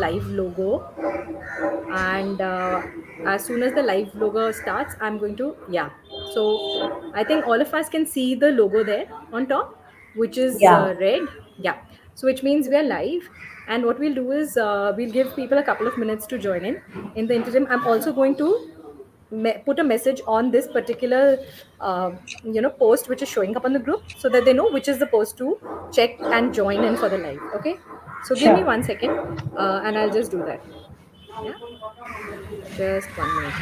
live logo, and as soon as the live logo starts, I'm going to, yeah. So I think all of us can see the logo there on top, which is Yeah, red. Yeah. So which means we are live. And what we'll do is we'll give people a couple of minutes to join in. In the interim, I'm also going to put a message on this particular post which is showing up on the group, so that they know which is the post to check and join in for the live. Okay, so give me sure. 1 second, and I'll just do that. Yeah, just 1 minute.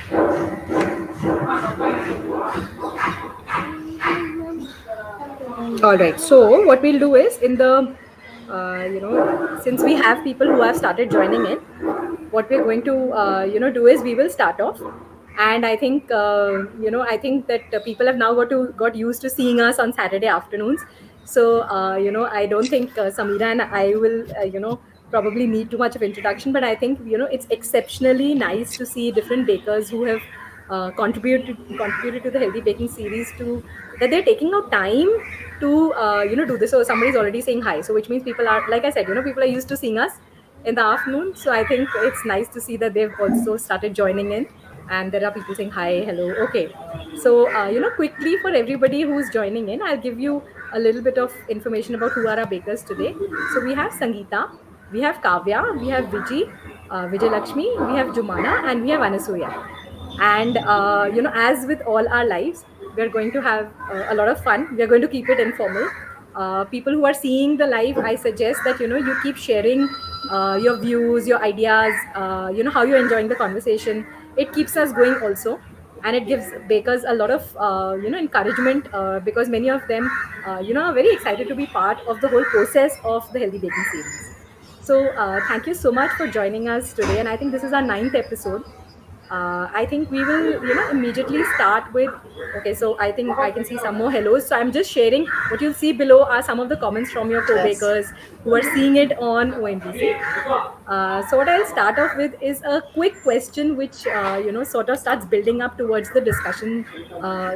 All right. So what we'll do is, in the since we have people who have started joining in, what we're going to do is we will start off. And I think I think that people have now got used to seeing us on Saturday afternoons. So I don't think Samira and I will probably need too much of introduction, but I think it's exceptionally nice to see different bakers who have contributed to the healthy baking series, to that they're taking out time to do this. So somebody's already saying hi, so which means people are, like I said, people are used to seeing us in the afternoon. So I think it's nice to see that they've also started joining in, and there are people saying hi, hello. Okay, so quickly, for everybody who's joining in, I'll give you a little bit of information about who are our bakers today. So we have Sangeeta, we have Kavya, we have Vijay Lakshmi, we have Jumana, and we have Anasuya. And as with all our lives, we are going to have a lot of fun. We are going to keep it informal. People who are seeing the live, I suggest that you keep sharing your views, your ideas, how you're enjoying the conversation. It keeps us going also, and it gives bakers a lot of encouragement, because many of them are very excited to be part of the whole process of the healthy baking series. So thank you so much for joining us today, and I think this is our ninth episode. I think we will, immediately start with. Okay, so I think I can see some more hellos. So I'm just sharing. What you'll see below are some of the comments from your Yes. co-bakers who are seeing it on OMBC. So what I'll start off with is a quick question, which sort of starts building up towards the discussion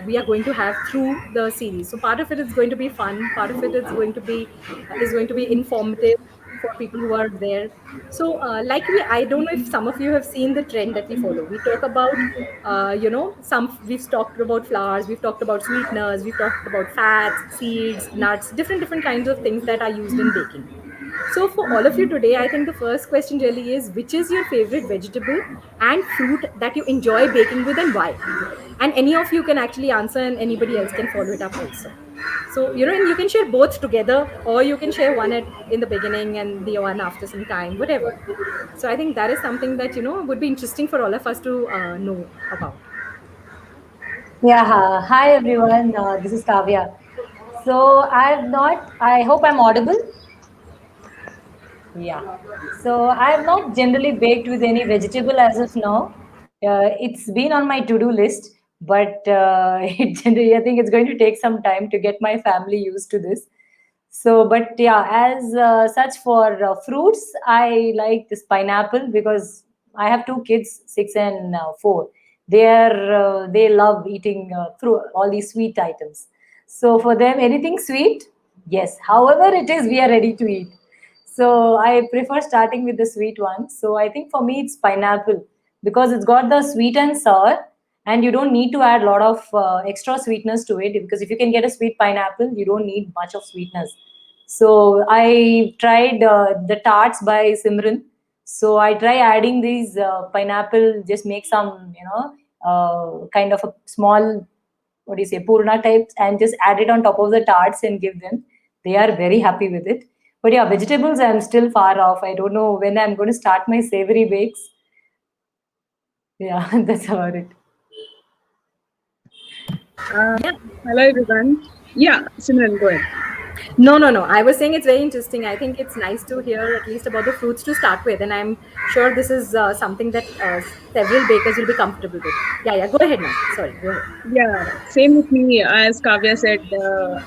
we are going to have through the series. So part of it is going to be fun. Part of it is going to be informative for people who are there. So, I don't know if some of you have seen the trend that we follow. We talk about, we've talked about flours, we've talked about sweeteners, we've talked about fats, seeds, nuts, different kinds of things that are used in baking. So, for all of you today, I think the first question really is, which is your favorite vegetable and fruit that you enjoy baking with, and why? And any of you can actually answer, and anybody else can follow it up also. So, and you can share both together, or you can share one in the beginning and the one after some time, whatever. So I think that is something that would be interesting for all of us to know about. Yeah, hi everyone. This is Kavya. So I've not, I hope I'm audible. Yeah. So I have not generally baked with any vegetable as of now. It's been on my to-do list, but I think it's going to take some time to get my family used to this. So, but yeah, as such for fruits, I like this pineapple because I have two kids, 6 and 4. They love eating fruit, all these sweet items. So for them, anything sweet, yes. However it is, we are ready to eat. So I prefer starting with the sweet ones. So I think for me it's pineapple because it's got the sweet and sour, and you don't need to add a lot of extra sweetness to it because if you can get a sweet pineapple, you don't need much of sweetness. So I tried the tarts by Simran. So I try adding these pineapple, just make some, kind of a small, what do you say, purna types, and just add it on top of the tarts and give them. They are very happy with it. But yeah, vegetables, I'm still far off. I don't know when I'm going to start my savory bakes. Yeah, that's about it. Uh, Yeah. Hello everyone. Yeah, Simran, go ahead. No. I was saying it's very interesting. I think it's nice to hear at least about the fruits to start with, and I'm sure this is something that several bakers will be comfortable with. Yeah. Go ahead now. Sorry. Go ahead. Yeah, same with me. As Kavya said,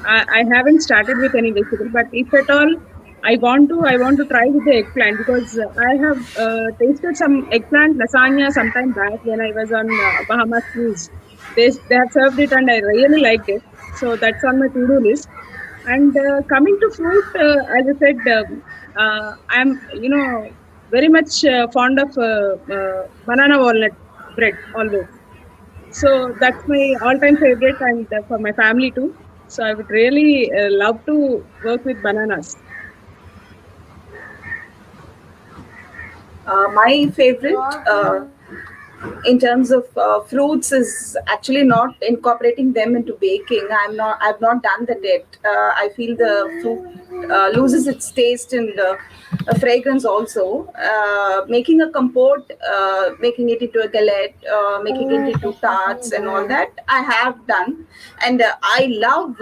I haven't started with any vegetable, but if at all, I want to try with the eggplant because I have tasted some eggplant lasagna sometime back when I was on Bahamas cruise. They have served it and I really liked it. So that's on my to-do list. And coming to fruit, as I said, I'm very much fond of banana walnut bread always. So that's my all-time favorite, and for my family too. So I would really love to work with bananas. My favorite in terms of fruits is actually not incorporating them into baking. I've not done that yet. I feel the fruit loses its taste and fragrance also. Making a compote, making it into a galette, making it into tarts and all that I have done. And I love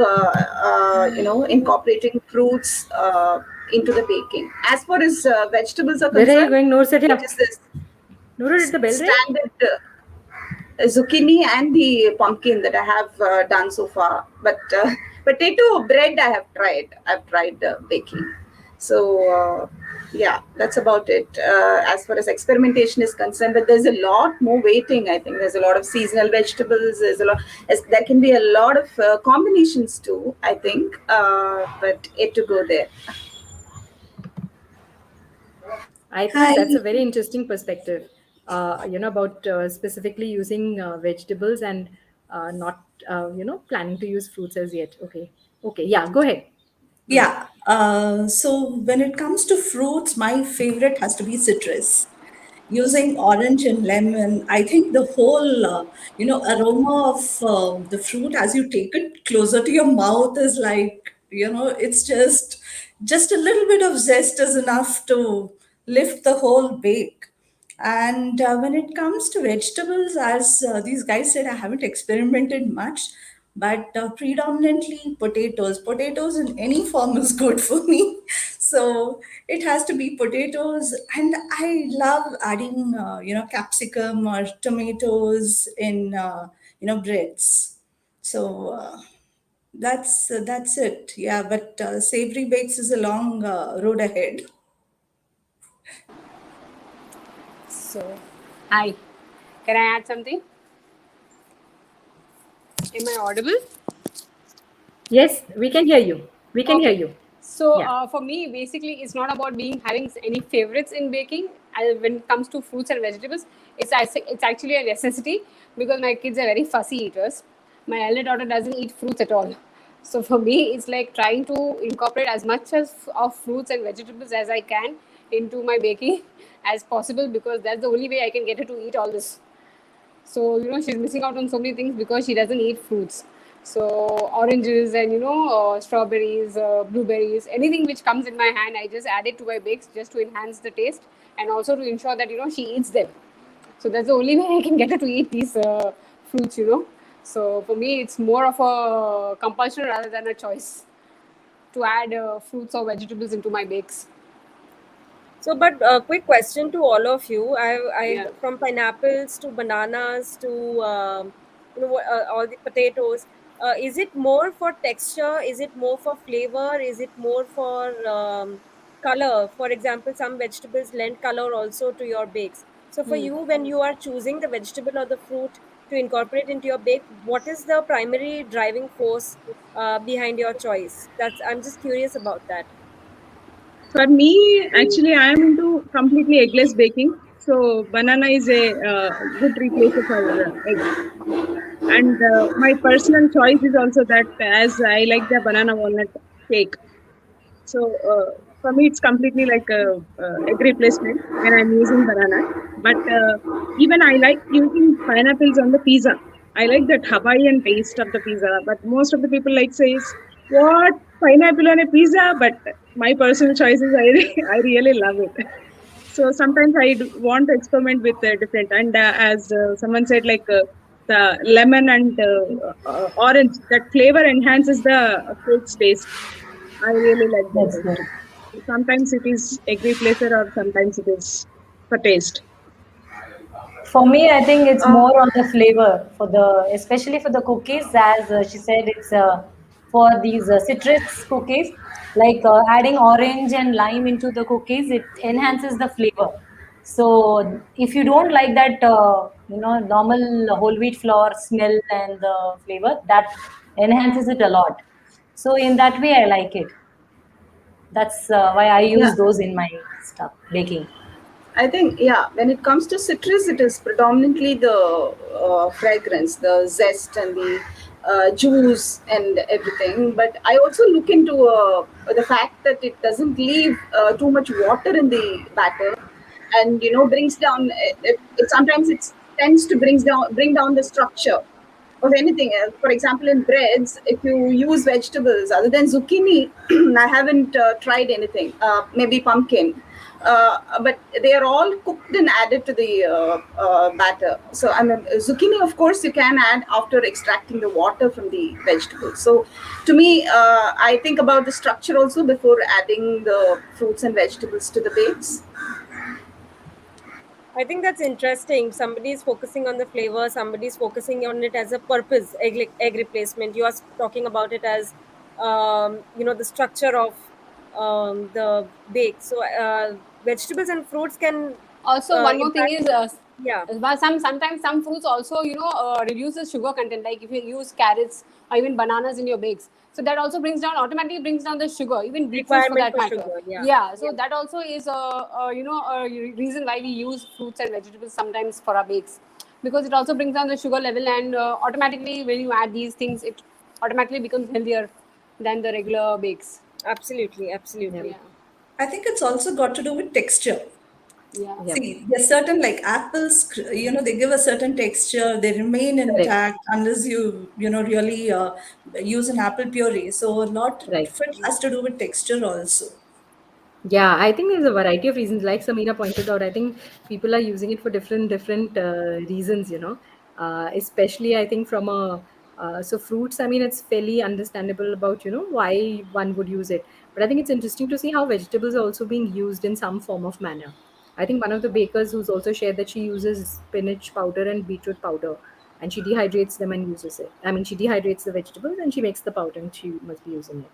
incorporating fruits into the baking. As far as vegetables are Where are you concerned, going, Noor Satya? it is this Noor, did the bell ring? standard zucchini and the pumpkin that I have done so far. But potato bread I have tried. I've tried baking. So yeah, that's about it as far as experimentation is concerned. But there's a lot more waiting. I think there's a lot of seasonal vegetables. There can be a lot of combinations too, I think, but yet to go there. I think that's a very interesting perspective. About specifically using vegetables and not, planning to use fruits as yet. Okay, yeah, go ahead. Yeah. So when it comes to fruits, my favorite has to be citrus. Using orange and lemon, I think the whole aroma of the fruit as you take it closer to your mouth is like, it's just a little bit of zest is enough to lift the whole bake. And when it comes to vegetables, as these guys said, I haven't experimented much, but predominantly potatoes. Potatoes in any form is good for me. So it has to be potatoes, and I love adding, capsicum or tomatoes in, breads. So that's it. Yeah, but savory bakes is a long road ahead. So, hi. Can I add something? Am I audible? Yes, we can hear you. We can hear Okay. you. So, Yeah. for me, basically, it's not about having any favorites in baking. When it comes to fruits and vegetables, it's actually a necessity because my kids are very fussy eaters. My elder daughter doesn't eat fruits at all. So for me, it's like trying to incorporate as much of fruits and vegetables as I can into my baking as possible, because that's the only way I can get her to eat all this. So, she's missing out on so many things because she doesn't eat fruits. So, oranges and, strawberries, blueberries, anything which comes in my hand, I just add it to my bakes just to enhance the taste and also to ensure that, she eats them. So, that's the only way I can get her to eat these fruits. So, for me, it's more of a compulsion rather than a choice to add fruits or vegetables into my bakes. So, but quick question to all of you. Yeah. From pineapples to bananas to all the potatoes. Is it more for texture? Is it more for flavor? Is it more for color? For example, some vegetables lend color also to your bakes. So, for you, when you are choosing the vegetable or the fruit to incorporate into your bake, what is the primary driving force behind your choice? I'm just curious about that. For me, actually, I am into completely eggless baking. So banana is a good replacer for egg. And my personal choice is also that, as I like the banana walnut cake. So for me, it's completely like a egg replacement when I'm using banana. But even I like using pineapples on the pizza. I like that Hawaiian taste of the pizza. But most of the people says, what, pineapple on a pizza? But my personal choice is I really love it. So sometimes I want to experiment with different. And as someone said, the lemon and orange, that flavor enhances the fruit's taste. I really like that That's good. also. Sometimes it is egg replacer or sometimes it is for taste. For me, I think it's more on the flavor especially for the cookies. As she said, it's for these citrus cookies, like adding orange and lime into the cookies, it enhances the flavor. So if you don't like that, normal whole wheat flour smell and the flavor, that enhances it a lot. So in that way, I like it. That's why I Yeah. use those in my stuff baking. I think, yeah, when it comes to citrus, it is predominantly the fragrance, the zest, and the juice and everything. But I also look into the fact that it doesn't leave too much water in the batter, and brings down. It sometimes it tends to bring down the structure of anything. For example, in breads, if you use vegetables other than zucchini, I haven't tried anything. Maybe pumpkin, but they are all cooked and added to the batter. So I mean, zucchini, of course, you can add after extracting the water from the vegetables. So to me, I think about the structure also before adding the fruits and vegetables to the bakes. I think that's interesting. Somebody is focusing on the flavor, somebody is focusing on it as a purpose, egg replacement. You are talking about it as, the structure of the bake. So, vegetables and fruits can Also, one more thing impact. is, Yeah, but sometimes some fruits also reduce the sugar content. Like if you use carrots or even bananas in your bakes, so that also automatically brings down the sugar. Even beetroots for requirement that for matter. sugar. Yeah, Yeah, so yeah. that also is a reason why we use fruits and vegetables sometimes for our bakes, because it also brings down the sugar level, and automatically when you add these things, it automatically becomes healthier than the regular bakes. Absolutely, Yeah. absolutely. Yeah, I think it's also got to do with texture. yeah. Yep. See, there's certain like apples, they give a certain texture, they remain Correct. intact unless really use an apple puree. So a lot Right. of it has to do with texture also. Yeah, I think there's a variety of reasons. Like Samira pointed out, I think people are using it for different reasons. Especially I think from a so fruits. I mean, it's fairly understandable about why one would use it. But I think it's interesting to see how vegetables are also being used in some form of manner. I think one of the bakers who's also shared that she uses spinach powder and beetroot powder, and she dehydrates them and uses it. I mean, she dehydrates the vegetables and she makes the powder, and she must be using it.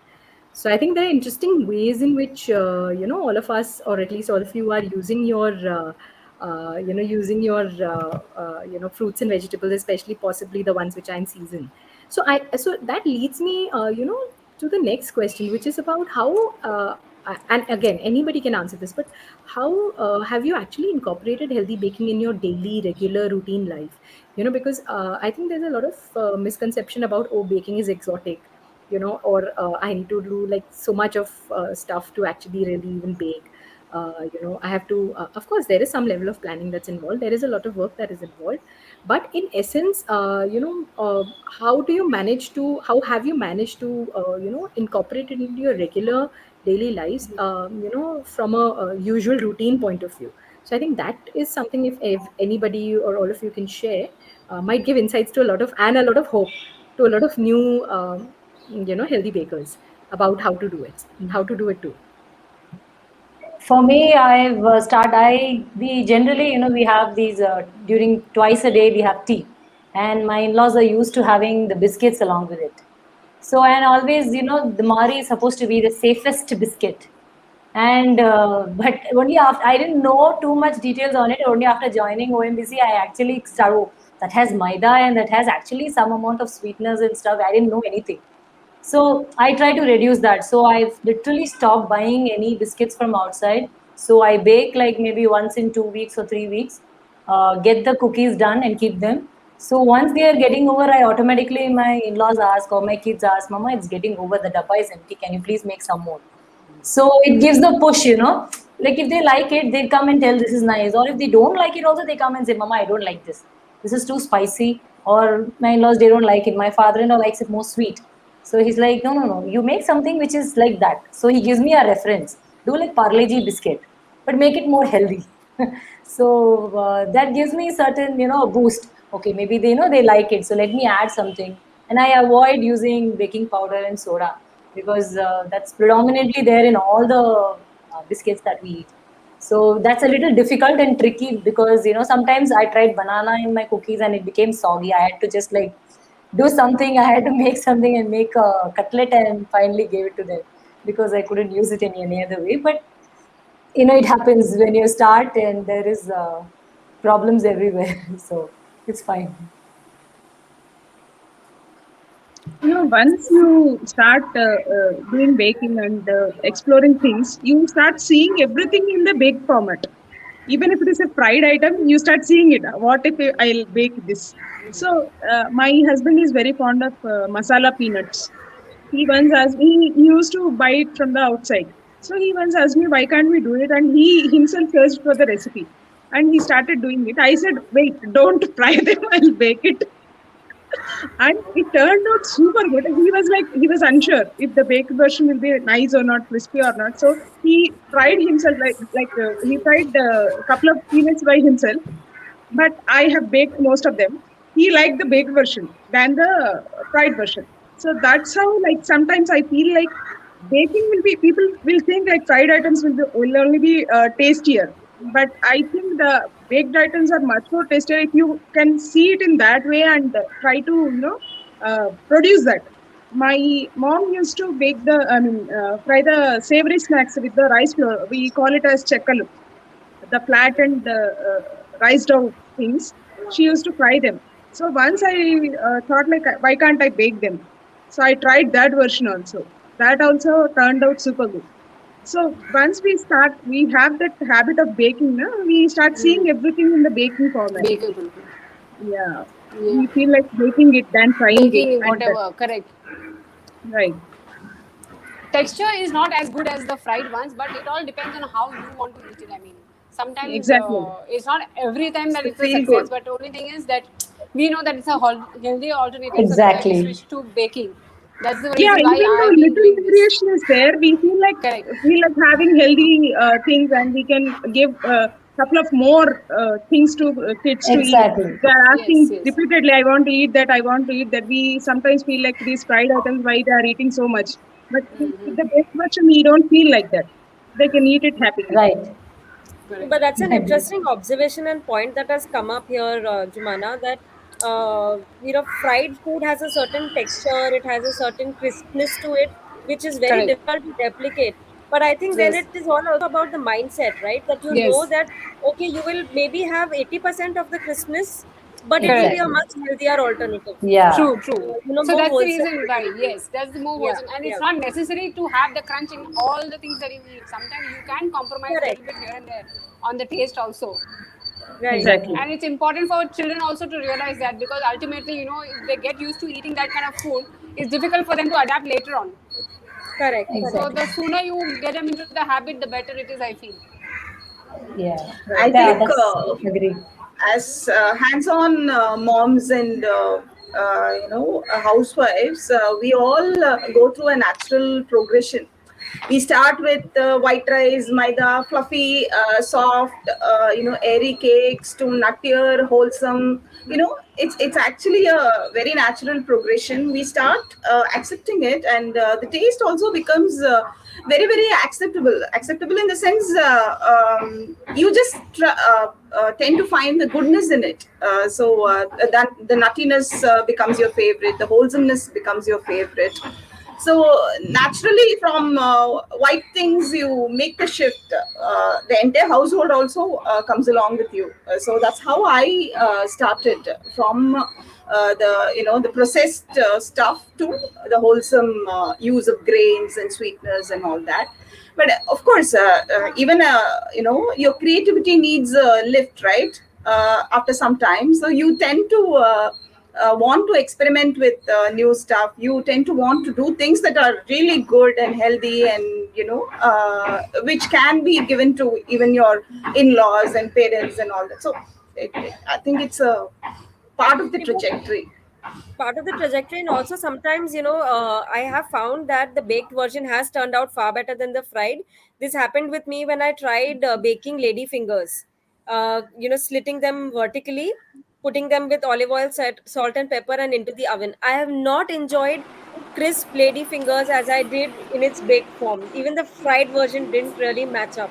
So I think there are interesting ways in which all of us, or at least all of you, are using your fruits and vegetables, especially possibly the ones which are in season. So that leads me to the next question, which is about how. And again, anybody can answer this, but how have you actually incorporated healthy baking in your daily, regular routine life? Because I think there's a lot of misconception about, oh, baking is exotic, or I need to do like so much of stuff to actually really even bake. I have to, of course, there is some level of planning that's involved. There is a lot of work that is involved. But in essence, how have you managed to, incorporate it into your regular daily lives, from a usual routine point of view? So I think that is something, if anybody or all of you can share, might give insights to a lot of, and a lot of hope to a lot of new healthy bakers about how to do it and how to do it too. For me, I've we generally, we have these during twice a day we have tea, and my in-laws are used to having the biscuits along with it. So, and always, the Mari is supposed to be the safest biscuit. And but only after I didn't know too much details on it. Only after joining OMBC, I actually started. Oh, that has maida and that has actually some amount of sweeteners and stuff. I didn't know anything. So I try to reduce that. So I've literally stopped buying any biscuits from outside. So I bake like maybe once in 2 weeks or 3 weeks, get the cookies done and keep them. So once they are getting over, I automatically, my in-laws ask or my kids ask, Mama, it's getting over, the dabba is empty. Can you please make some more? So it gives the push. Like if they like it, they come and tell this is nice. Or if they don't like it, also they come and say, Mama, I don't like this. This is too spicy. Or my in-laws, they don't like it. My father-in-law likes it more sweet. So he's like, no, no, no. You make something which is like that. So he gives me a reference. Do like Parle G biscuit, but make it more healthy. So that gives me certain, boost. Okay, maybe they like it. So let me add something. And I avoid using baking powder and soda because that's predominantly there in all the biscuits that we eat. So that's a little difficult and tricky because sometimes I tried banana in my cookies and it became soggy. I had to just like do something. I had to make something and make a cutlet and finally gave it to them because I couldn't use it in any other way. But it happens when you start and there is problems everywhere. So it's fine. Once you start doing baking and exploring things, you start seeing everything in the bake format. even if it is a fried item, you start seeing it. What if I'll bake this? So my husband is very fond of masala peanuts. He once asked me, he used to buy it from the outside. So he once asked me, why can't we do it? And he himself searched for the recipe and he started doing it. I said, wait, don't fry them, I'll bake it. And it turned out super good. He was like, he was unsure if the baked version will be nice or not, crispy or not. So he tried himself, he tried a couple of peanuts by himself, but I have baked most of them. He liked the baked version than the fried version. So that's how, like, sometimes I feel like baking will be, people will think like fried items will only be tastier. But I think the baked items are much more tastier if you can see it in that way and try to, produce that. My mom used to fry the savory snacks with the rice flour. We call it as chekkalu, the flattened rice dough things. She used to fry them. So once I thought like, why can't I bake them? So I tried that version also. That also turned out super good. So once we have that habit of baking, no? We start seeing everything in the baking format. Baking. Yeah. Yeah. We feel like baking it than frying Baking, it. whatever, correct. Right. Texture is not as good as the fried ones, but it all depends on how you want to eat it. I mean, sometimes Exactly. it's not every time that To it's a feel success, good. but the only thing is that we know that it's a healthy alternative, so that's why Exactly. we switch to baking. That's the Yeah, reason why even though I've been little doing this. variation is there, we feel Correct. like having healthy things, and we can give a couple of more things to kids to eat. Exactly. They are asking Yes, yes. repeatedly, "I want to eat that. I want to eat that." We sometimes feel like these fried items, why they are eating so much. But with the best version, we don't feel like that. They can eat it happily. Right. Correct. But that's an Agree. interesting observation and point that has come up here, Jumana, that fried food has a certain texture, it has a certain crispness to it, which is very Correct. difficult to replicate. But I think then Yes. it is all also about the mindset, right? That you know Yes. that okay, you will maybe have 80% of the crispness, but it will be Correct. a Exactly. much healthier alternative. Yeah. True, true. So More that's the wholesome reason why, alternative. yes, that's the more Yeah, wholesome. And yeah. it's not necessary to have the crunch in all the things that you eat. Sometimes you can compromise a Correct. little bit here and there on the taste also. Right. Exactly. And it's important for children also to realize that, because ultimately, if they get used to eating that kind of food, it's difficult for them to adapt later on. Correct. Correct. So the Exactly. sooner you get them into the habit, the better it is, I feel. Yeah. I Right. Yeah, think that's agree. as hands-on moms and housewives, we all go through a natural progression. We start with white rice, maida, fluffy, soft, airy cakes to nuttier, wholesome. It's actually a very natural progression. We start accepting it, and the taste also becomes very, very acceptable in the sense you just tend to find the goodness in it. That the nuttiness becomes your favorite, the wholesomeness becomes your favorite. So naturally, from white things, you make the shift. The entire household also comes along with you. So that's how I started from the processed stuff to the wholesome use of grains and sweeteners and all that. But of course, even your creativity needs a lift, right? After some time, so you tend to want to experiment with new stuff. You tend to want to do things that are really good and healthy, and which can be given to even your in-laws and parents and all that. So I think it's a part of the trajectory. Part of the trajectory, and also sometimes I have found that the baked version has turned out far better than the fried. This happened with me when I tried baking lady fingers, slitting them vertically, putting them with olive oil, salt and pepper, and into the oven. I have not enjoyed crisp lady fingers as I did in its baked form. Even the fried version didn't really match up.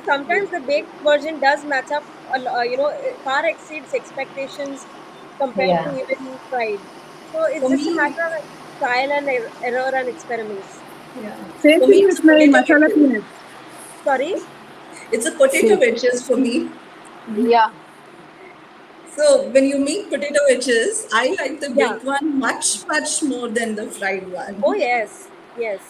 Sometimes the baked version does match up, it far exceeds expectations compared to Yeah. even fried. So it's For just a me, matter of trial and error and experiments. yeah, Same for me thing it's with my potato masala wedges. peanuts. Sorry? It's a potato See. wedges for me. Yeah. So when you make potato wedges, I like the Yeah. baked one much, much more than the fried Oh, one. yes. Yes.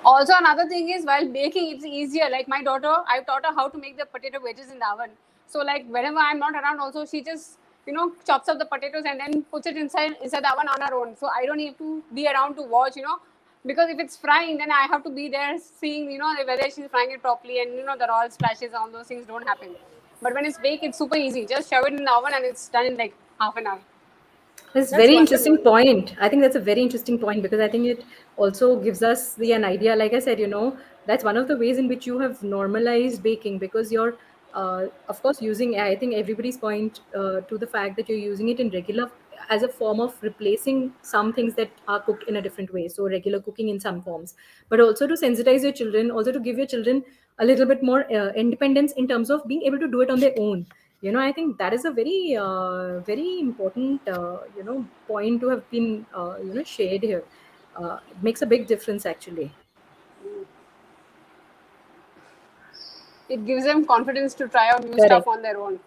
Also, another thing is, while baking, it's easier. Like my daughter, I've taught her how to make the potato wedges in the oven. So like whenever I'm not around, also she just chops up the potatoes and then puts it inside the oven on her own. So I don't need to be around to watch, because if it's frying, then I have to be there seeing, whether she's frying it properly, and the oil splashes, all those things don't happen. But when it's baked, it's super easy. Just shove it in the oven and it's done in like half an hour. That's That's very interesting wonderful. point. I think that's a very interesting point because I think it also gives us an idea. Like I said, that's one of the ways in which you have normalized baking because you're, of course, using. I think everybody's point to the fact that you're using it in regular as a form of replacing some things that are cooked in a different way. So regular cooking in some forms, but also to sensitize your children, also to give your children a little bit more independence in terms of being able to do it on their own. I think that is a very important point to have been shared here. It makes a big difference actually. It gives them confidence to try out new Correct. stuff on their own.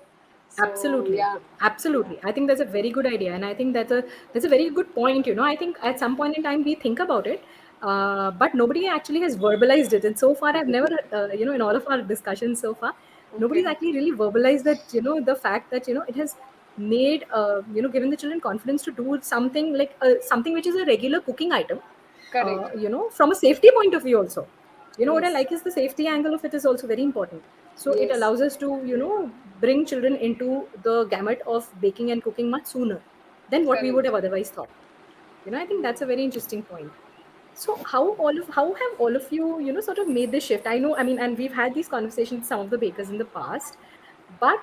So Absolutely. yeah. Absolutely. I think that's a very good idea. And I think that's a very good point. I think at some point in time we think about it, but nobody actually has verbalized it. And so far I've never, in all of our discussions so far, nobody's Okay. actually really verbalized that, the fact that, it has made, given the children confidence to do something like something which is a regular cooking item, Correct. from a safety point of view also. What I Yes. like is the safety angle of it is also very important. So it Yes. allows us to, bring children into the gamut of baking and cooking much sooner than what we would Correct. have otherwise thought. I think that's a very interesting point. So how have all of you, sort of made this shift? I know, I mean, and we've had these conversations with some of the bakers in the past, but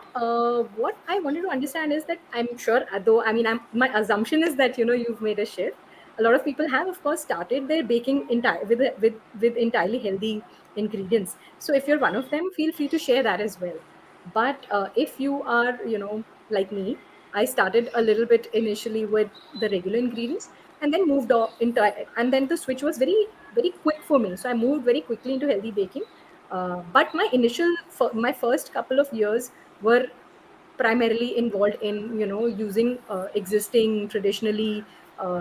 what I wanted to understand is that I'm sure, though, I mean, my assumption is that you've made a shift. A lot of people have, of course, started their baking with entirely healthy ingredients. So if you're one of them, feel free to share that as well. But if you are, like me, I started a little bit initially with the regular ingredients and then moved on into, and then the switch was very, very quick for me. So I moved very quickly into healthy baking. But my first couple of years were primarily involved in, using existing traditionally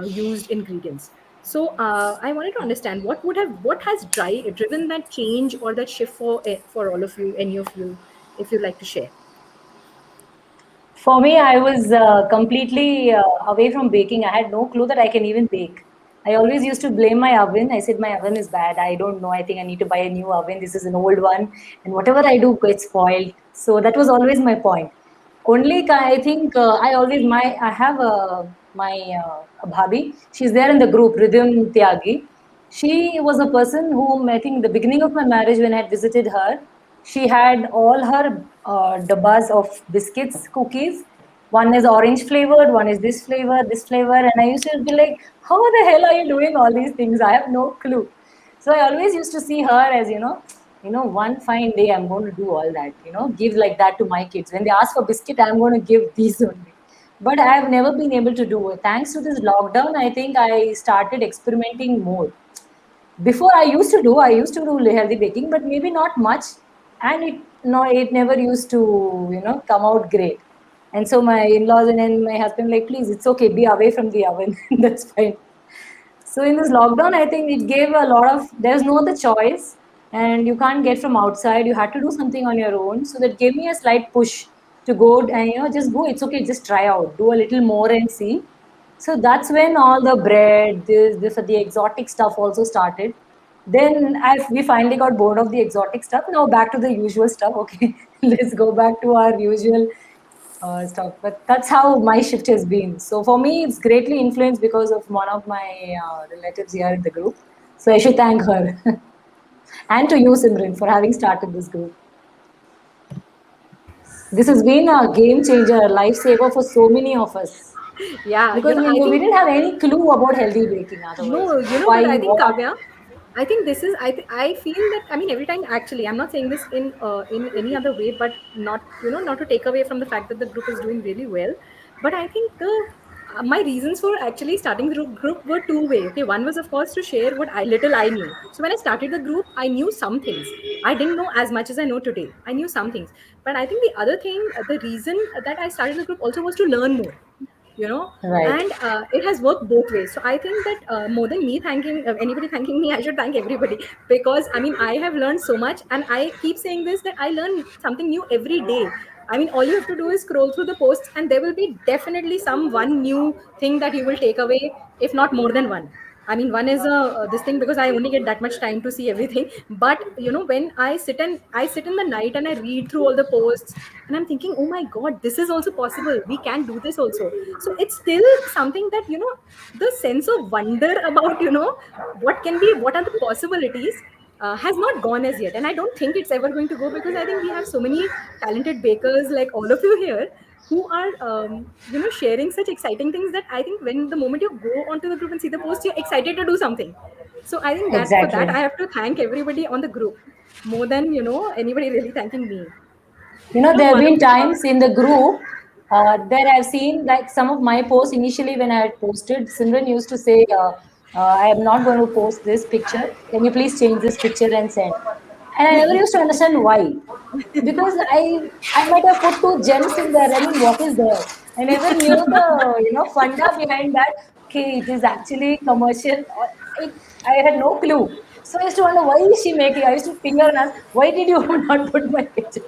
used ingredients. So I wanted to understand what has driven that change or that shift for all of you, any of you, if you'd like to share. For me, I was completely away from baking. I had no clue that I can even bake. I always used to blame my oven. I said, my oven is bad. I don't know. I think I need to buy a new oven. This is an old one. And whatever I do gets spoiled. So that was always my point. Only I think I have my bhabi. She's there in the group, Rhythm Tyagi. She was a person whom I think the beginning of my marriage when I had visited her, she had all her dabbas of biscuits, cookies. One is orange flavored, one is this flavor. And I used to be like, how the hell are you doing all these things? I have no clue. So I always used to see her as, one fine day I'm going to do all that, give like that to my kids. When they ask for biscuit, I'm going to give these only. But I have never been able to do it. Thanks to this lockdown, I think I started experimenting more. Before I used to do healthy baking, but maybe not much, and it never used to come out great. And so my in-laws and then my husband like, please, it's okay, be away from the oven. That's fine. So in this lockdown, I think it gave a lot of, there's no other choice, and you can't get from outside. You had to do something on your own. So that gave me a slight push to go and just go. It's okay, just try out, do a little more and see. So that's when all the bread, the exotic stuff also started. Then we finally got bored of the exotic stuff. Now back to the usual stuff. Okay, let's go back to our usual stuff. But that's how my shift has been. So for me, it's greatly influenced because of one of my relatives here in the group. So I should thank her. And to you, Simran, for having started this group. This has been a game changer, a lifesaver for so many of us. Yeah, Because I we think, didn't have any clue about healthy baking otherwise. no, what Why, I think, what? Kavya, I think this is, I feel that, I mean, every time, actually, I'm not saying this in any other way, but not, not to take away from the fact that the group is doing really well. But I think my reasons for actually starting the group were two way. Okay, one was, of course, to share what little I knew. So when I started the group, I knew some things. I didn't know as much as I know today. I knew some things. But I think the other thing, the reason that I started the group also was to learn more, Right. and it has worked both ways. So I think that more than me thanking anybody thanking me, I should thank everybody, because I mean, I have learned so much, and I keep saying this, that I learn something new every day. I mean, all you have to do is scroll through the posts, and there will be definitely some one new thing that you will take away, if not more than one. I mean, one is this thing, because I only get that much time to see everything. But when I sit in the night and I read through all the posts, and I'm thinking, oh my god, this is also possible. We can do this also. So it's still something that the sense of wonder about what are the possibilities has not gone as yet, and I don't think it's ever going to go, because I think we have so many talented bakers like all of you here who are sharing such exciting things, that I think when the moment you go onto the group and see the post, you're excited to do something. So I think that for that Exactly. I have to thank everybody on the group more than anybody really thanking me. There have One of been times in the group that I've seen like some of my posts initially when I had posted, Simran used to say, I am not going to post this picture. Can you please change this picture and send? And I never used to understand why. Because I might have put two gems in there. I mean, what is there? I never knew the funda behind that. Okay, it is actually commercial. It, I had no clue. So I used to wonder, why is she making? I used to finger and ask, why did you not put my picture?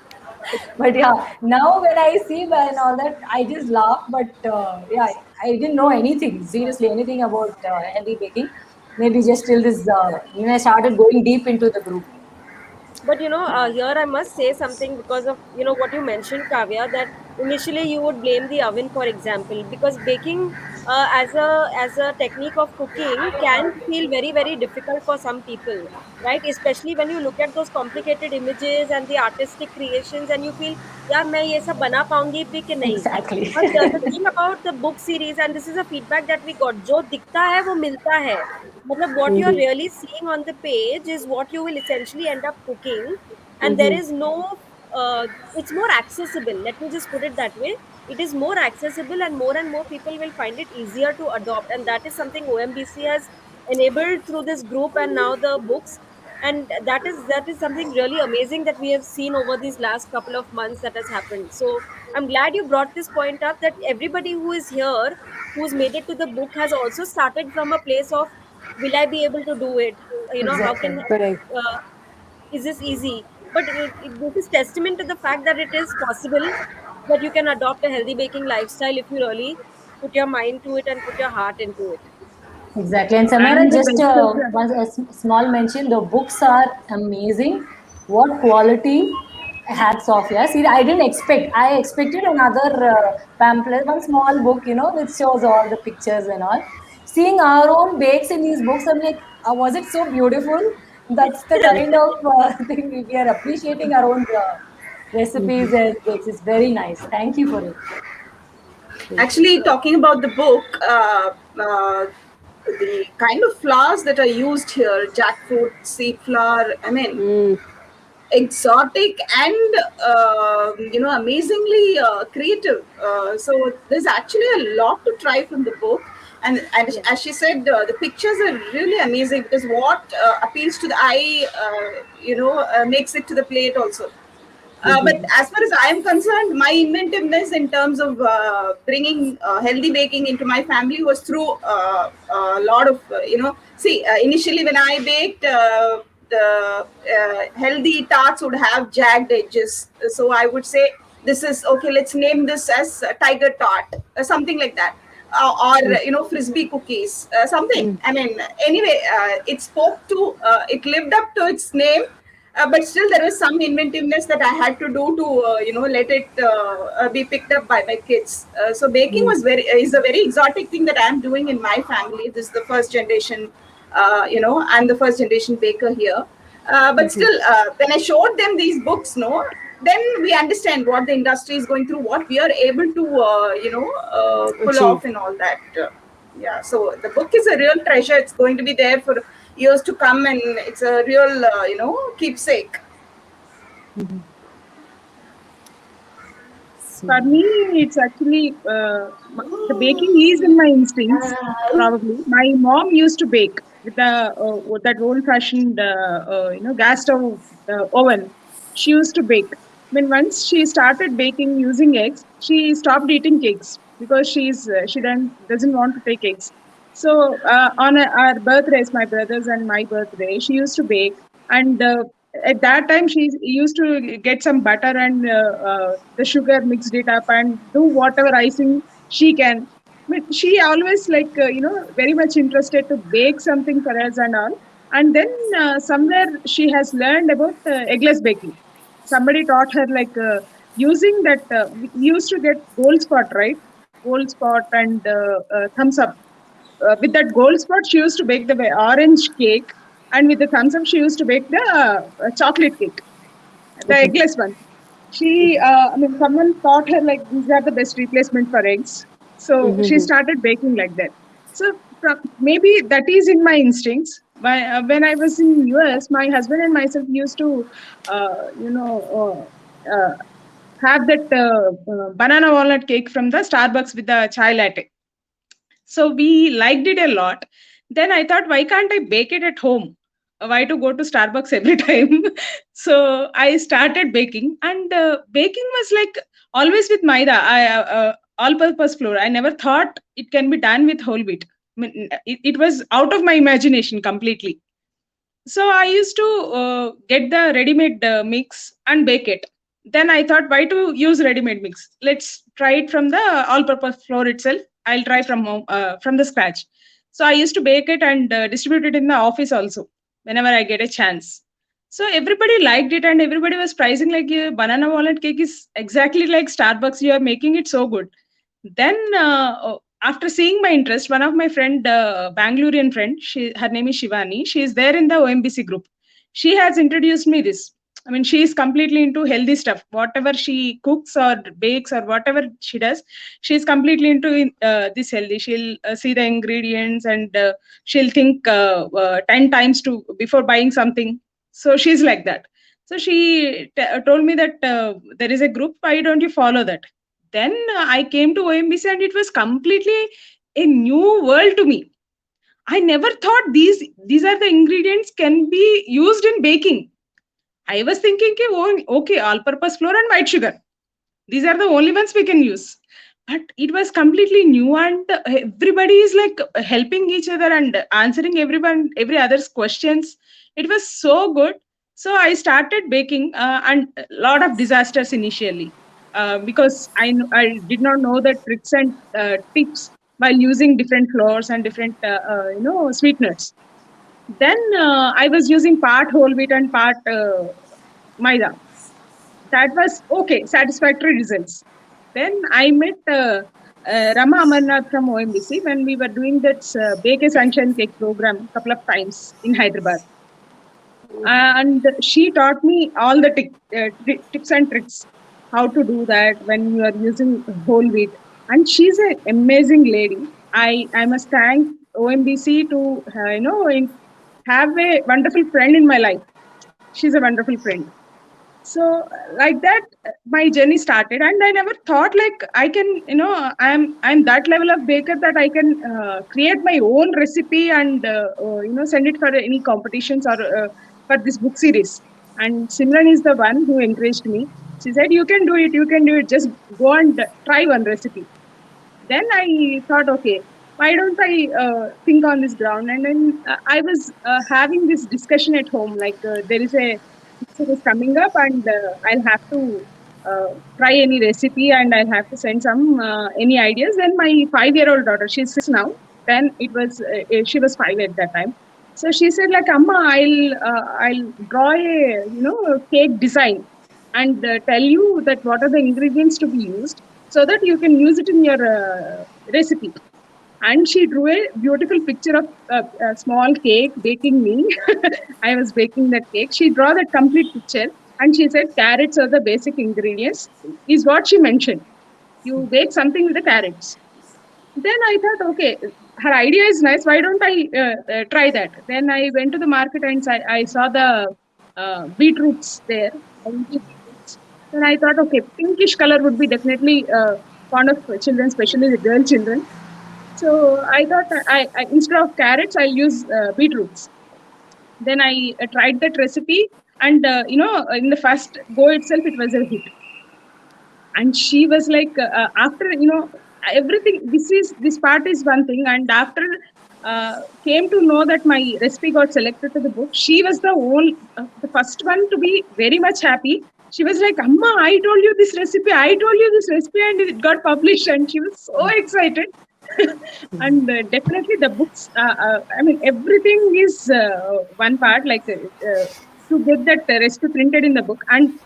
But yeah, now when I see and all that, I just laugh. But yeah, I didn't know anything, seriously, anything about healthy baking. Maybe just till this, I started going deep into the group. But here I must say something because of what you mentioned, Kavya, that initially you would blame the oven, for example, because baking as a technique of cooking can feel very very difficult for some people, right? Especially when you look at those complicated images and the artistic creations, and you feel, यार मैं ये सब बना पाऊंगी भी कि नहीं. Exactly. But the thing about the book series, and this is a feedback that we got, जो दिखता है वो मिलता है. मतलब what you're really seeing on the page is what you will essentially end up cooking, and there is no it's more accessible, let me just put it that way. It is more accessible, and more people will find it easier to adopt, and that is something OMBC has enabled through this group and now the books. And that is something really amazing that we have seen over these last couple of months that has happened. So I'm glad you brought this point up, that everybody who is here, who's made it to the book, has also started from a place of, will I be able to do it, how Exactly. can Correct. uh, is this easy? But this is testament to the fact that it is possible, that you can adopt a healthy baking lifestyle if you really put your mind to it and put your heart into it. Exactly. And And Samara, the just best of the small mention, the books are amazing. What quality! Hats off. Yeah. See, I didn't expect. I expected another pamphlet, one small book, which shows all the pictures and all. Seeing our own bakes in these books, I'm like, was it so beautiful? That's the kind of thing we are appreciating our own recipes and bakes. It's very nice. Thank you for it. Actually, talking about the book, the kind of flours that are used here, jackfruit, seed flour, I mean, exotic and amazingly creative. So there's actually a lot to try from the book. And as she said, the pictures are really amazing, because what appeals to the eye, makes it to the plate also. But as far as I am concerned, my inventiveness in terms of bringing healthy baking into my family was through a lot of, initially when I baked, the healthy tarts would have jagged edges. So I would say, this is okay, let's name this as tiger tart, something like that. Or frisbee cookies, something. I mean, anyway, it lived up to its name, but still there was some inventiveness that I had to do to let it be picked up by my kids. So baking is a very exotic thing that I am doing in my family. This is the first generation, I'm the first generation baker here. But still, when I showed them these books, then we understand what the industry is going through, what we are able to pull Achieve. off and all that. Yeah, so the book is a real treasure. It's going to be there for years to come, and it's a real keepsake. For me, it's actually the baking is in my instincts. Probably, my mom used to bake with that old-fashioned, gas stove oven. She used to bake. When once she started baking using eggs, she stopped eating cakes because she then doesn't want to take eggs. So on our birthdays, my brothers and my birthday, she used to bake, and at that time she used to get some butter and the sugar, mixed it up and do whatever icing she can. But she always very much interested to bake something for us and all. And then somewhere she has learned about eggless baking. Somebody taught her using that. We used to get gold spot, right? Gold spot and thumbs up. With that gold spot, she used to bake the orange cake, and with the thumbs up, she used to bake the chocolate cake, the eggless one. Someone taught her these are the best replacement for eggs. So she started baking like that. So maybe that is in my instincts. When I was in US, my husband and myself used to, have that banana walnut cake from the Starbucks with the chai latte. So we liked it a lot. Then I thought, why can't I bake it at home? Why to go to Starbucks every time? So I started baking, and baking was always with maida, all-purpose flour. I never thought it can be done with whole wheat. It was out of my imagination completely. So I used to get the ready-made mix and bake it. Then I thought, why to use ready-made mix? Let's try it from the all-purpose flour itself. I'll try from home, from the scratch. So I used to bake it and distribute it in the office also, whenever I get a chance. So everybody liked it, and everybody was praising banana walnut cake is exactly like Starbucks. You are making it so good. Then after seeing my interest, one of my friend, Bangalorean friend, her name is Shivani. She is there in the OMBC group. She has introduced me this. She is completely into healthy stuff. Whatever she cooks or bakes or whatever she does, she is completely into this healthy. She'll see the ingredients, and she'll think 10 times before buying something. So she's like that. So she told me that there is a group. Why don't you follow that? Then I came to OMBC, and it was completely a new world to me. I never thought these are the ingredients can be used in baking. I was thinking, okay, all-purpose flour and white sugar. These are the only ones we can use. But it was completely new, and everybody is helping each other and answering every other's questions. It was so good. So I started baking, and a lot of disasters initially, because I did not know the tricks and tips while using different flours and different sweeteners. Then I was using part whole wheat and part maida. That was okay, satisfactory results. Then I met Rama Amarnath from OMBC when we were doing that Bake a Sunshine Cake program a couple of times in Hyderabad. And she taught me all the tips and tricks, how to do that when you are using whole wheat. And she's an amazing lady. I must thank OMBC to have a wonderful friend in my life. She's a wonderful friend. So like that, my journey started, and I never thought I can, I'm that level of baker that I can create my own recipe and send it for any competitions or for this book series. And Simran is the one who encouraged me. She said, "You can do it. Just go and try one recipe." Then I thought, okay, why don't I think on this ground? And then I was having this discussion at home, there is a is coming up, and I'll have to try any recipe, and I'll have to send some any ideas. Then my 5-year-old daughter, she's 6 now. Then it was she was 5 at that time. So she said, Amma, I'll draw a cake design and tell you that what are the ingredients to be used, so that you can use it in your recipe. And she drew a beautiful picture of a small cake baking me. I was baking that cake. She drew that complete picture, and she said carrots are the basic ingredients, is what she mentioned. You bake something with the carrots. Then I thought, okay, her idea is nice. Why don't I try that? Then I went to the market and I saw the beetroots there. Then I thought, okay, pinkish color would be definitely fond of children, especially the girl children. So I thought I instead of carrots, I'll use beetroots. Then I tried that recipe, and in the first go itself, it was a hit. And she was like, after everything, this part is one thing, and after came to know that my recipe got selected to the book, she was the first one to be very much happy. She was like, "Amma, I told you this recipe. I told you this recipe, and it got published." And she was so excited. And definitely the books. I mean, everything is one part. Like to get that recipe printed in the book, and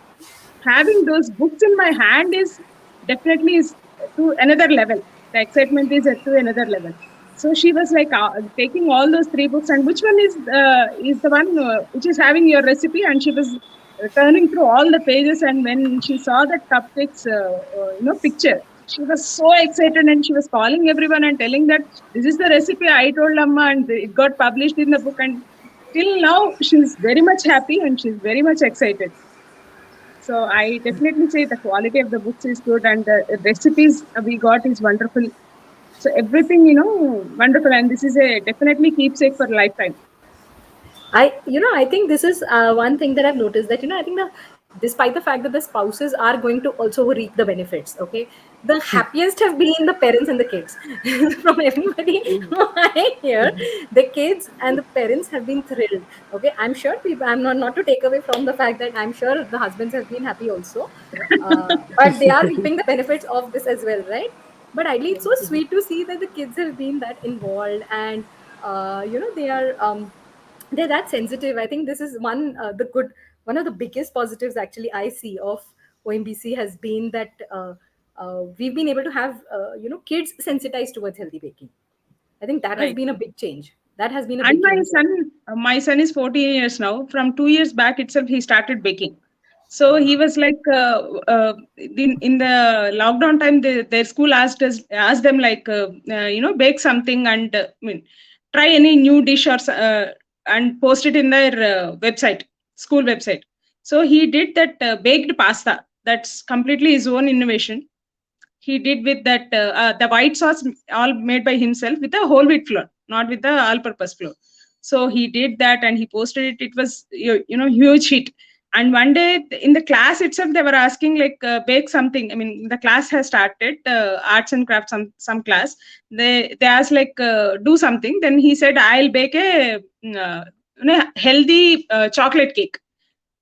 having those books in my hand is definitely is to another level. The excitement is to another level. So she was like taking all those three books, and which one is the one which is having your recipe? And she was turning through all the pages, and when she saw that cupcakes picture, she was so excited, and she was calling everyone and telling that this is the recipe I told Amma, and it got published in the book. And till now she's very much happy and she's very much excited. So I definitely say the quality of the books is good, and the recipes we got is wonderful. So everything, wonderful, and this is a definitely keepsake for lifetime. I think this is one thing that I've noticed, that I think despite the fact that the spouses are going to also reap the benefits, okay, the happiest have been the parents and the kids. From everybody who I hear, the kids and the parents have been thrilled. Okay, I'm sure people. I'm not to take away from the fact that I'm sure the husbands have been happy also, but they are reaping the benefits of this as well, right? But ideally, it's so sweet to see that the kids have been that involved, and they are. They're that sensitive. I think this is one of the biggest positives actually I see of OMBC has been that we've been able to have kids sensitized towards healthy baking. I think that has Right. been a big change. That has been a And big change. my son is 14 years now. From 2 years back itself, he started baking. So he was like, in the lockdown time, their school asked them like, bake something and try any new dish and post it in their website, school website. So he did that baked pasta. That's completely his own innovation. He did with that the white sauce all made by himself with a whole wheat flour, not with the all purpose flour. So he did that and he posted it. It was huge hit. And one day in the class itself they were asking like bake something. I mean, the class has started arts and crafts, some class. They asked like do something. Then he said, I'll bake a healthy chocolate cake.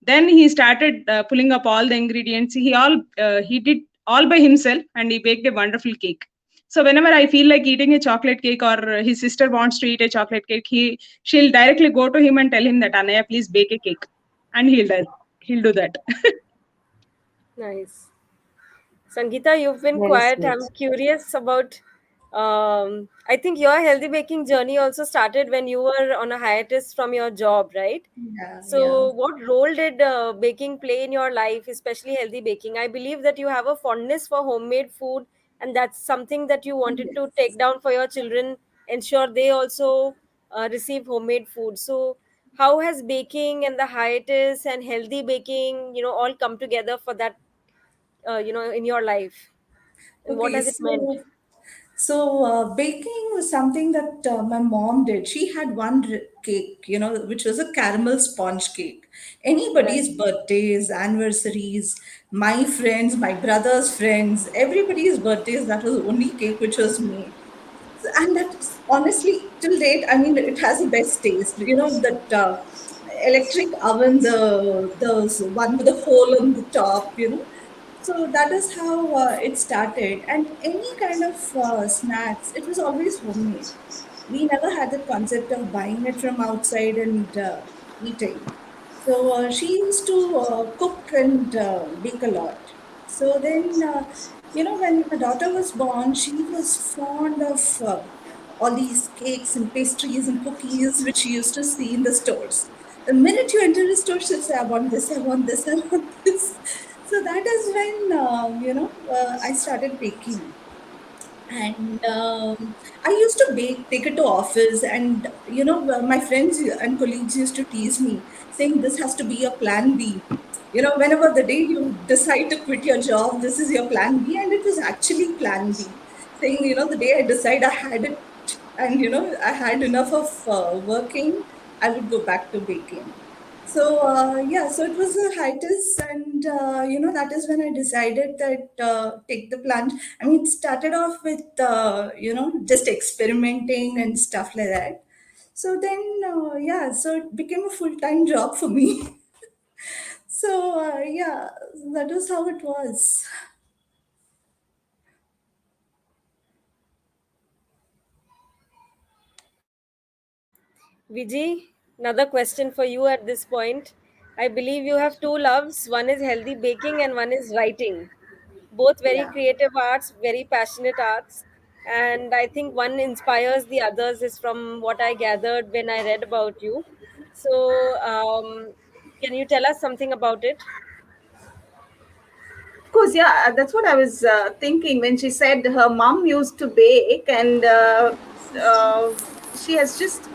Then he started pulling up all the ingredients. He did all by himself, and he baked a wonderful cake. So whenever I feel like eating a chocolate cake, or his sister wants to eat a chocolate cake, she'll directly go to him and tell him that, Anaya, please bake a cake, and he'll do that. Nice. Sangeeta, you've been Very quiet. sweet. I'm curious about. I think your healthy baking journey also started when you were on a hiatus from your job, right? Yeah, yeah. So, what role did baking play in your life, especially healthy baking? I believe that you have a fondness for homemade food, and that's something that you wanted to Yes. take down for your children, ensure they also receive homemade food. So, how has baking and the hiatus and healthy baking, all come together for that, in your life? And what Okay, has it meant? baking was something that my mom did. She had one cake, which was a caramel sponge cake. Right. Anybody's birthdays, anniversaries, my friends, my brother's friends, everybody's birthdays, that was the only cake which was made. And that is honestly till date, I mean, it has the best taste. That electric oven, the one with the hole on the top. So that is how it started. And any kind of snacks, it was always homemade. We never had the concept of buying it from outside and eating. So she used to cook and bake a lot. So then, when my daughter was born, she was fond of all these cakes and pastries and cookies which she used to see in the stores. The minute you enter the store, she'll say, I want this, I want this, I want this. So that is when, I started baking. And I used to bake, take it to office, and my friends and colleagues used to tease me, saying this has to be your plan B. Whenever the day you decide to quit your job, this is your plan B, and it was actually plan B. Saying, the day I decide I had it, and I had enough of working, I would go back to baking. So yeah, so it was a hiatus, and that is when I decided that take the plunge. I mean, it started off with just experimenting and stuff like that. So then yeah, so it became a full time job for me. So yeah, that was how it was. Vijay, another question for you at this point. I believe you have two loves. One is healthy baking and one is writing. Both very Yeah. creative arts, very passionate arts. And I think one inspires the others, is from what I gathered when I read about you. So, can you tell us something about it? Of course, yeah, that's what I was thinking when she said her mom used to bake, and uh, she has just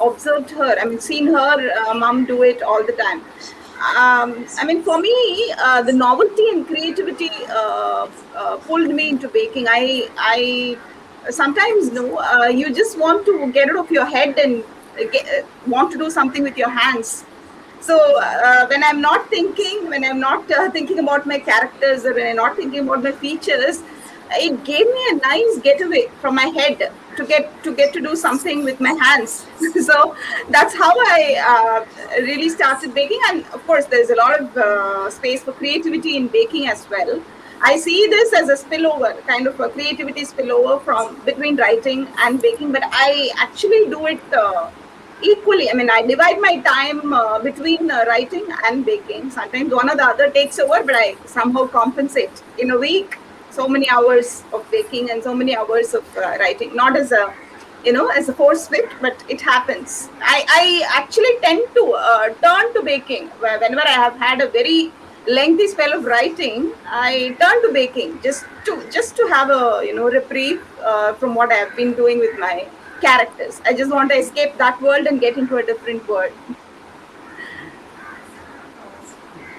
observed her. I mean, seen her mom do it all the time. I mean, for me, the novelty and creativity pulled me into baking. I sometimes no, you just want to get it off your head and want to do something with your hands. So when I'm not thinking, when I'm not thinking about my characters, or when I'm not thinking about my features, it gave me a nice getaway from my head to do something with my hands. So that's how I really started baking. And of course, there's a lot of space for creativity in baking as well. I see this as a spillover, kind of a creativity spillover from between writing and baking, but I actually do it equally. I mean, I divide my time between writing and baking. Sometimes one or the other takes over, but I somehow compensate in a week. So many hours of baking and so many hours of writing, not as a as a force fit, but it happens. I actually tend to turn to baking whenever I have had a very lengthy spell of writing. I turn to baking just to have a reprieve from what I have been doing with my characters. I just want to escape that world and get into a different world.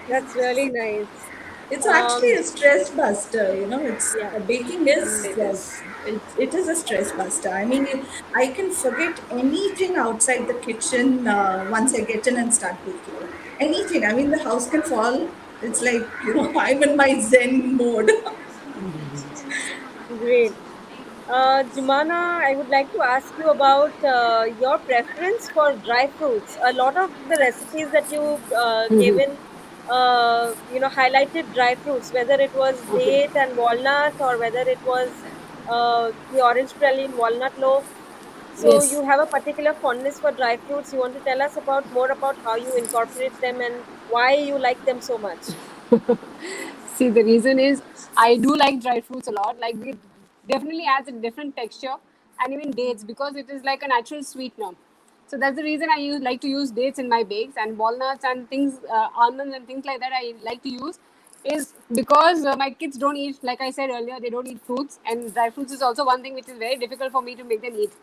That's really nice. It's actually Um, a stress buster, It's yeah, baking is It is. yes, it is a stress buster. I mean, I can forget anything outside the kitchen once I get in and start baking. Anything. I mean, the house can fall. It's like I'm in my Zen mode. great. Jumana, I would like to ask you about your preference for dry fruits. A lot of the recipes that you gave in, highlighted dry fruits, whether it was Okay. date and walnut or whether it was the orange praline walnut loaf. So Yes. you have a particular fondness for dry fruits. You want to tell us about more about how you incorporate them and why you like them so much. See, the reason is I do like dry fruits a lot. Like it definitely adds a different texture, and even dates because it is like a natural sweetener. So that's the reason like to use dates in my bakes and walnuts and things, almonds and things like that. I like to use is because my kids don't eat. Like I said earlier, they don't eat fruits, and dry fruits is also one thing which is very difficult for me to make them eat.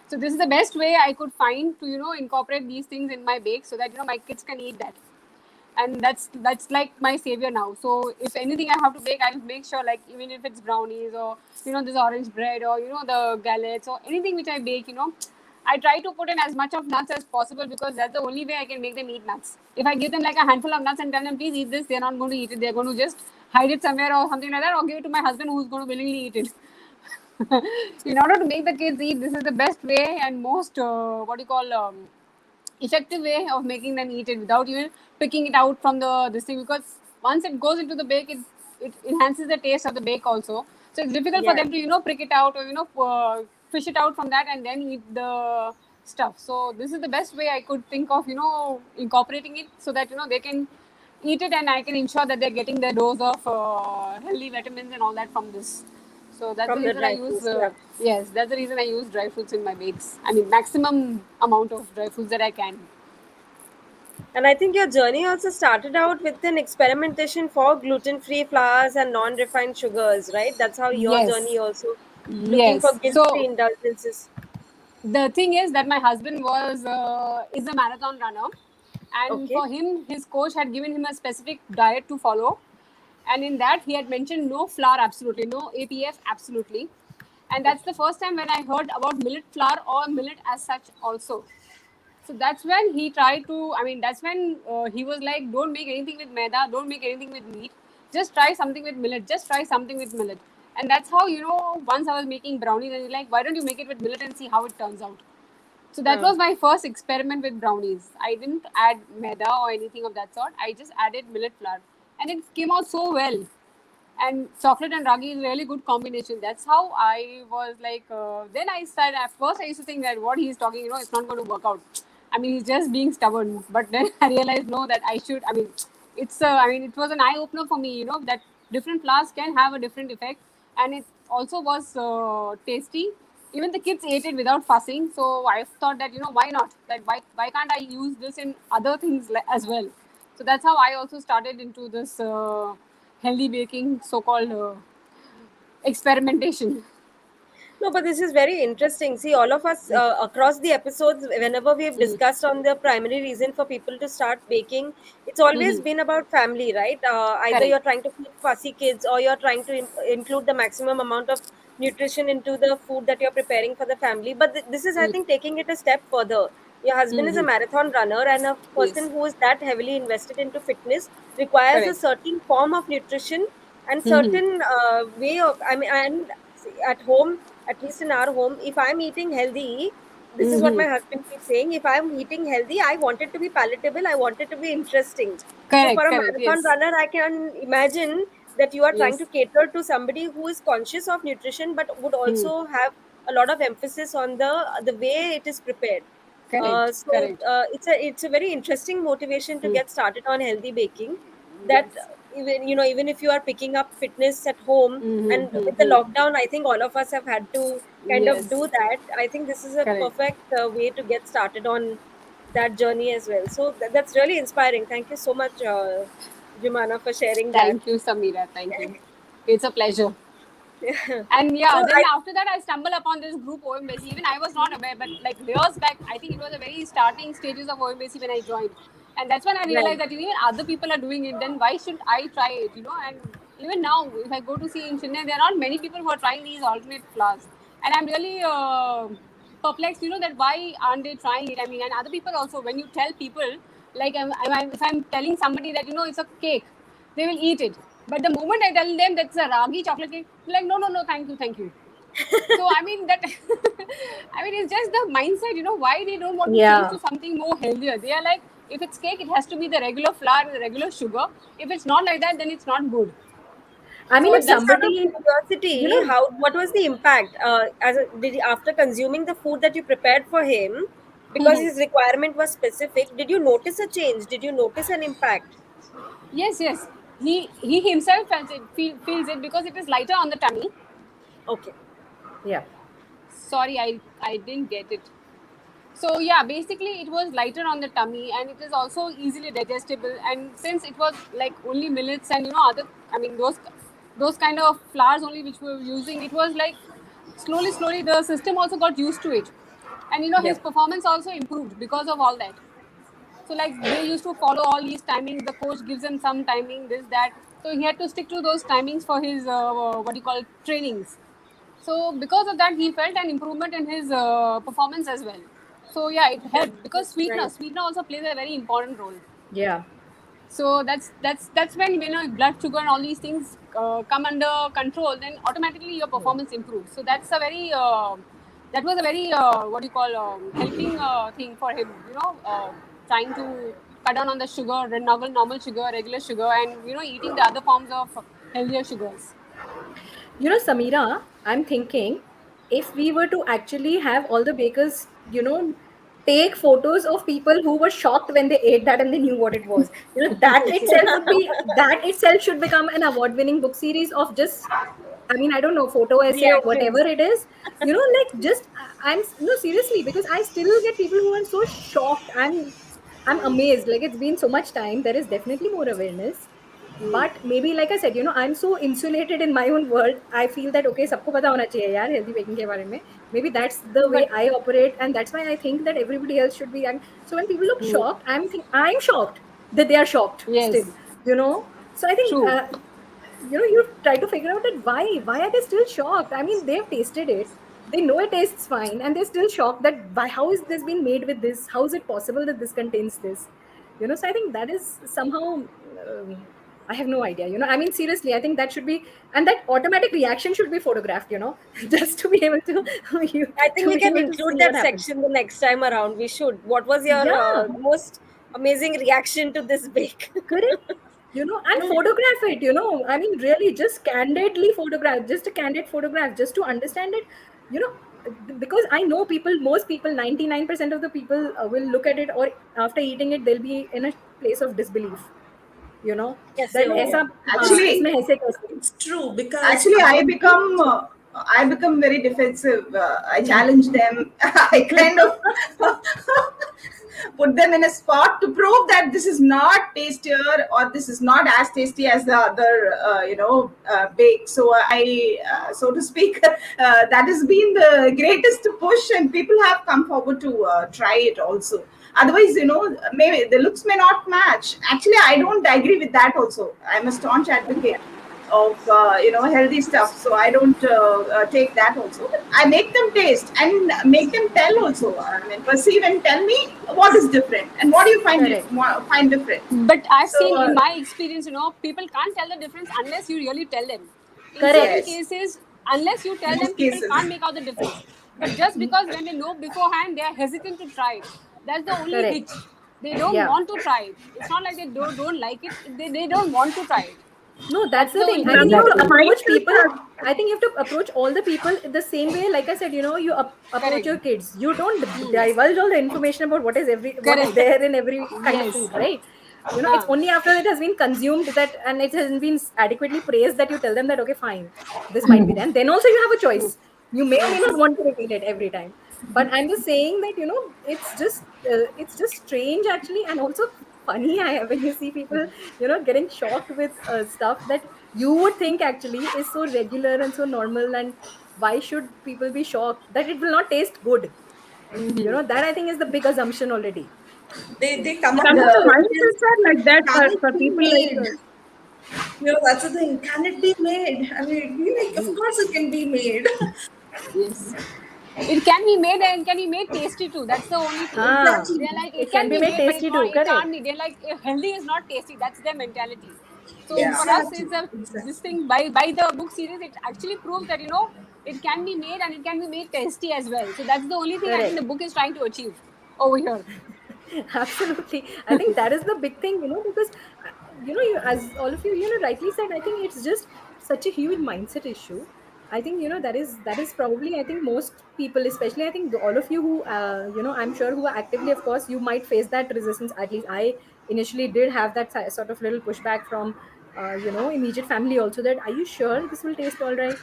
So this is the best way I could find to incorporate these things in my bake so that my kids can eat that, and that's like my savior now. So if anything I have to bake, I'll make sure, like, even if it's brownies or this orange bread or the galettes or anything which I bake, I try to put in as much of nuts as possible because that's the only way I can make them eat nuts. If I give them like a handful of nuts and tell them please eat this, they're not going to eat it. They're going to just hide it somewhere or something like that, or give it to my husband who's going to willingly eat it. In order to make the kids eat, this is the best way and most what do you call effective way of making them eat it without even picking it out from the this thing, because once it goes into the bake, it enhances the taste of the bake also. So it's difficult for Yeah. them to prick it out or fish it out from that and then eat the stuff. So this is the best way I could think of incorporating it so that they can eat it, and I can ensure that they're getting their dose of healthy vitamins and all that from this. So that's the From the reason I dry use, fruits, yeah. yes, that's the reason I use dry fruits in my bakes. I mean, maximum amount of dry fruits that I can. And I think your journey also started out with an experimentation for gluten-free flours and non-refined sugars, right? That's how your journey Yes, also looking for yes. guilt-free So indulgences. the thing is that my husband is a marathon runner, and Okay. for him, his coach had given him a specific diet to follow, and in that he had mentioned no flour, absolutely no APF, absolutely, and that's Okay. the first time when I heard about millet flour or millet as such also. So So that's when he tried to. I mean, that's when he was like, "Don't make anything with maida. Don't make anything with meat. Just try something with millet. Just try something with millet." And that's how, once I was making brownies, and he's like, "Why don't you make it with millet and see how it turns out?" So that was my first experiment with brownies. I didn't add maida or anything of that sort. I just added millet flour, and it came out so well. And chocolate and ragi is a really good combination. That's how I was like. Then I started. At first, I used to think that what he's talking, it's not going to work out. I mean, he's just being stubborn. But then I realized no, that I should. I mean, it's. I mean, it was an eye opener for me. That different flours can have a different effect, and it also was tasty. Even the kids ate it without fussing. So I thought that why not? That why can't I use this in other things as well? So that's how I also started into this healthy baking, so-called experimentation. No, but this is very interesting. See, all of us across the episodes, whenever we've discussed on the primary reason for people to start baking, it's always been about family, right? Either Correct. you're trying to feed fussy kids or you're trying to include the maximum amount of nutrition into the food that you're preparing for the family. But this is, I think, taking it a step further. Your husband is a marathon runner, and a person Yes. who is that heavily invested into fitness requires a Correct. certain form of nutrition and certain way of, I mean, and at home, at least in our home, if I'm eating healthy, this is what my husband keeps saying. If I'm eating healthy, I want it to be palatable, I want it to be interesting. So for Correct. a Correct. marathon Yes. runner, I can imagine that you are trying to Yes. cater to somebody who is conscious of nutrition but would also have a lot of emphasis on the way it is prepared. Correct. Correct. It's a very interesting motivation to get started on healthy baking. That Yes. even if you are picking up fitness at home, and with the lockdown, I think all of us have had to kind of Yes. do that. I think this is a Correct. perfect way to get started on that journey as well. So that's really inspiring. Thank you so much, Jumana, for sharing that. Thank you, Samira. Thank you. It's a pleasure. And So yeah, then I after that, I stumbled upon this group OMBC. Even I was not aware, but like years back, I think it was the very starting stages of OMBC when I joined. And that's when I right. realized that even other people are doing it, then why should I try it, And even now, if I go to see in Chennai, there are not many people who are trying these alternate flowers. And I'm really perplexed, that why aren't they trying it? I mean, and other people also, when you tell people, like if I'm telling somebody that, it's a cake, they will eat it. But the moment I tell them that's a ragi chocolate cake, they're like, no, no, no, thank you, thank you. So I mean that, I mean it's just the mindset, why they don't want to change Yeah. to something more healthier. They are like, if it's cake, it has to be the regular flour, the regular sugar. If it's not like that, then it's not good. I mean, So if Just that's out of somebody, you curiosity, know, what was the impact? After consuming the food that you prepared for him, because his requirement was specific, did you notice a change? Did you notice an impact? yes, yes. He himself feels it because it is lighter on the tummy. Okay. yeah. Sorry, I didn't get it. So yeah, basically it was lighter on the tummy, and it is also easily digestible. And since it was like only millets and other, I mean those kind of flours only which we were using, it was like slowly the system also got used to it, and Yeah. his performance also improved because of all that. So like they used to follow all these timings. The coach gives him some timing, this that. So he had to stick to those timings for his what you call trainings. So because of that, he felt an improvement in his performance as well. So yeah, it helped because That's nice. sweetener also plays a very important role. Yeah. So that's when blood sugar and all these things come under control. Then automatically your performance improves. So that's a very that was a very what you call helping thing for him. Trying to cut down on the sugar, the normal sugar, regular sugar, and eating the other forms of healthier sugars. Samira, I'm thinking if we were to actually have all the bakers, take photos of people who were shocked when they ate that and they knew what it was. That itself should become an award-winning book series of just, I mean, I don't know, photo essay or whatever Reactions. it is. Like just I'm no seriously, because I still get people who are so shocked. I'm amazed. Like it's been so much time. There is definitely more awareness. But maybe like I said, I'm so insulated in my own world. I feel that okay, सबको पता होना चाहिए यार healthy baking के बारे में. Maybe that's the No, way but I operate, and that's why I think that everybody else should be. So when people look shocked, I'm shocked that they are shocked yes, still. So I think true. you try to figure out that why are they still shocked? I mean, they've tasted it. They know it tastes fine, and they're still shocked that why, how is this been made with this? How is it possible that this contains this? So I think that is somehow. I have no idea. I mean, seriously, I think that should be, and that automatic reaction should be photographed. Just to be able to, I think to we be can able to include see that what happens. section the next time around. We should. What was your Yeah. most amazing reaction to this bake? Correct. And photograph it. I mean, really, just candidly photograph, just a candid photograph, just to understand it. You know, because I know most people, 99% of the people will look at it, or after eating it, they'll be in a place of disbelief. Yes, That no. ऐसा Actually, इसमें ऐसे कैसे? It's true because actually, I become very defensive. I challenge them. I kind of put them in a spot to prove that this is not tastier or this is not as tasty as the other, bake. So so to speak, that has been the greatest push, and people have come forward to try it also. Otherwise, maybe the looks may not match. Actually, I don't agree with that also. I'm a staunch advocate of healthy stuff, so I don't take that also. But I make them taste and make them tell also. I mean, perceive and tell me what is different and what do you find Correct. find different. But I've So, seen in my experience, people can't tell the difference unless you really tell them. In Correct. certain Yes. cases, unless you tell Most them, people cases. can't make out the difference. But just because when they know beforehand, they are hesitant to try it. That's the only Correct. hitch. They don't Yeah. want to try it. It's not like they don't like it. They don't want to try it. No, that's the the thing. only I think you have to Exactly. approach Mindset people. has- I think you have to approach all the people the same way. Like I said, you approach Correct. your kids. You don't divulge all the information about what is Correct. there in every kind of Yes. food, right? It's only after it has been consumed that, and it hasn't been adequately praised, that you tell them that, okay, fine, this might be there. And then also you have a choice. You may or may not want to repeat it every time. But I'm just saying that, it's just strange actually, and also funny when you see people, getting shocked with stuff that you would think actually is so regular and so normal, and why should people be shocked that it will not taste good? That I think is the big assumption already. they come up Some with of the the mindsets are like that can it for be people like made? us. That's the thing. Can it be made? I mean, it'd be like, of course it can be made. Yes. It can be made, and it can be made tasty too. That's the only thing. Ah, They're like, it can be made but tasty too, it correct? can't be. They're like, healthy is not tasty. That's their mentality. So Yeah. for us, Exactly. it's this thing by the book series. It actually proves that it can be made, and it can be made tasty as well. So that's the only thing I Correct. think the book is trying to achieve over here. Absolutely. I think that is the big thing, because as all of you, rightly said, I think it's just such a huge mindset issue. I think, that is probably, I think most people, especially I think all of you who, I'm sure who are actively, of course, you might face that resistance. At least I initially did have that sort of little pushback from, immediate family also, that, are you sure this will taste all right?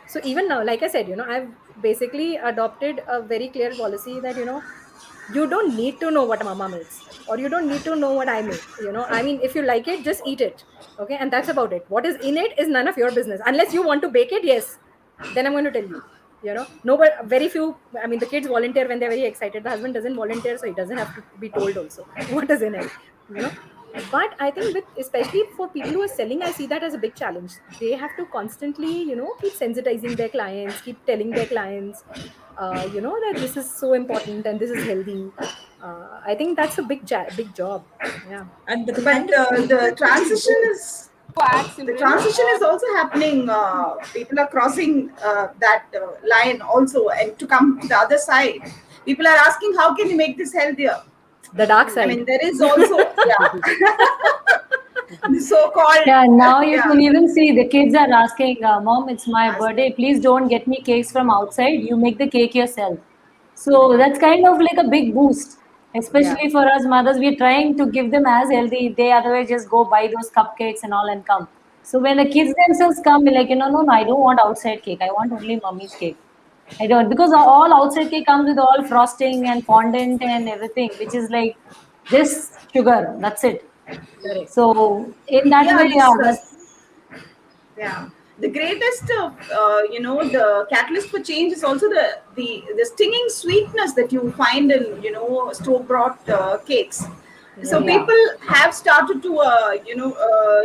So even now, like I said, I've basically adopted a very clear policy that, you don't need to know what mama makes, or you don't need to know what I make. I mean, if you like it, just eat it. Okay, and that's about it. What is in it is none of your business, unless you want to bake it. Yes, then I'm going to tell you. No, but very few. I mean, the kids volunteer when they're very excited. The husband doesn't volunteer, so he doesn't have to be told also what is in it. But I think, with especially for people who are selling, I see that as a big challenge. They have to constantly, keep sensitizing their clients, keep telling their clients, that this is so important and this is healthy. I think that's a big job. Yeah. And the But kind of the transition is Add the Simran. transition is also happening. People are crossing that line also, and to come to the other side, people are asking, how can you make this healthier? The dark I side. mean, there is also the so-called Yeah, now you yeah. can even see the kids are asking, Mom, it's my birthday. Please don't get me cakes from outside. You make the cake yourself. So that's kind of like a big boost, especially for us mothers. We're trying to give them as healthy. They otherwise just go buy those cupcakes and all and come. So when the kids themselves come, we're like, no, I don't want outside cake. I want only mommy's cake. I don't, because all outside cake comes with all frosting and fondant and everything, which is like just sugar. That's it. Correct. So in that Yeah, way, yeah, that's yeah, the greatest the catalyst for change is also the stinging sweetness that you find in store bought cakes. So Yeah. people have started to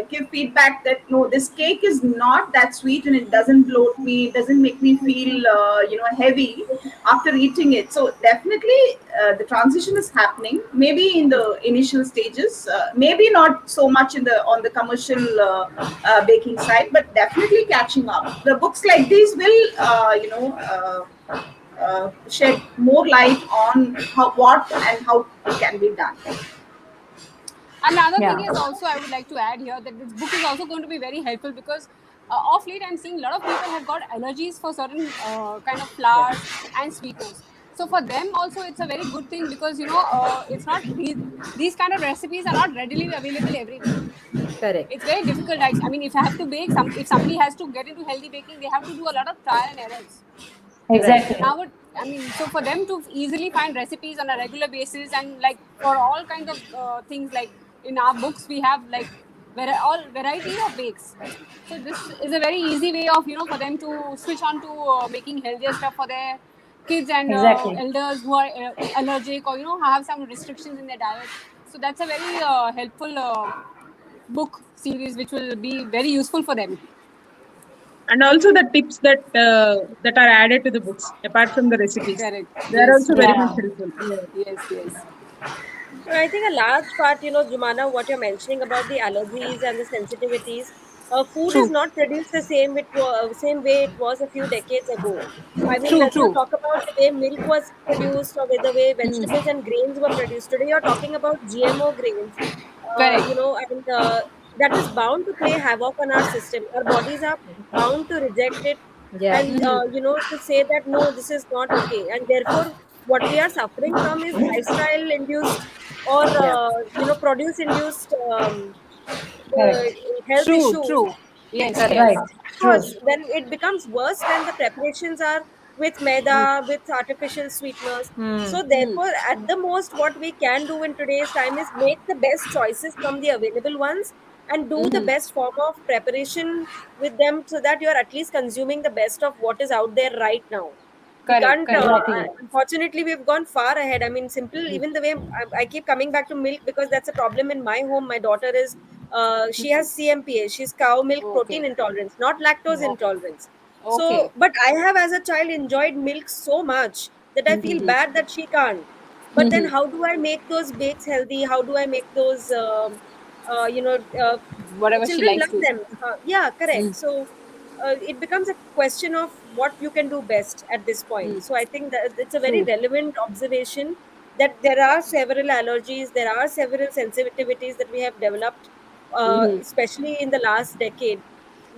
give feedback that no, this cake is not that sweet and it doesn't bloat me, it doesn't make me feel heavy after eating it. So definitely the transition is happening, maybe in the initial stages, maybe not so much in the on the commercial baking side, but definitely catching up. The books like these will shed more light on what and how it can be done. Another thing Yeah. is also, I would like to add here that this book is also going to be very helpful because of late I'm seeing a lot of people have got allergies for certain kind of flours and sweeteners. So for them also it's a very good thing because it's not these kind of recipes are not readily available everywhere. Correct. It's very difficult. I mean, if I have to bake if somebody has to get into healthy baking, they have to do a lot of trial and errors. Right. Exactly. Now, I mean, so for them to easily find recipes on a regular basis and like for all kinds of things, like in our books we have like all variety of bakes. So this is a very easy way of for them to switch on to making healthier stuff for their kids and Exactly. elders who are allergic or have some restrictions in their diet. So that's a very helpful book series which will be very useful for them. And also the tips that are added to the books, apart from the recipes, Correct. they are Yes. also very Yes. much Yeah. helpful. Yeah. Yes. Yes. I think a large part, Jumana, what you're mentioning about the allergies and the sensitivities, food is True. not produced the same way it was a few decades ago. I mean, True. let's not True. talk about the way milk was produced or the way vegetables and grains were produced. Today, you're talking about GMO grains, Correct. and that is bound to play havoc on our system. Our bodies are bound to reject it, Yeah. and to say that no, this is not okay, and therefore what we are suffering from is lifestyle induced or Yeah. produce induced Correct. health True. issues. True. Yes. Correct. Right. Yes. True. Worse, then it becomes worse when the preparations are with maida, with artificial sweeteners. Hmm. So therefore, at the most, what we can do in today's time is make the best choices from the available ones and do the best form of preparation with them so that you are at least consuming the best of what is out there right now. We Correct. can't, Correct. Exactly. unfortunately, we've gone far ahead. I mean, simple, even the way I keep coming back to milk because that's a problem in my home. My daughter is, she has CMPA, she's cow milk protein Okay. intolerance, not lactose Okay. intolerance. Okay. So, but I have as a child enjoyed milk so much that I feel bad that she can't. But then, how do I make those bakes healthy? How do I make those, uh, you know, uh, Whatever she children likes love to. them? Yeah, correct. So, it becomes a question of what you can do best at this point. So, I think that it's a very True. relevant observation that there are several allergies, there are several sensitivities that we have developed, especially in the last decade,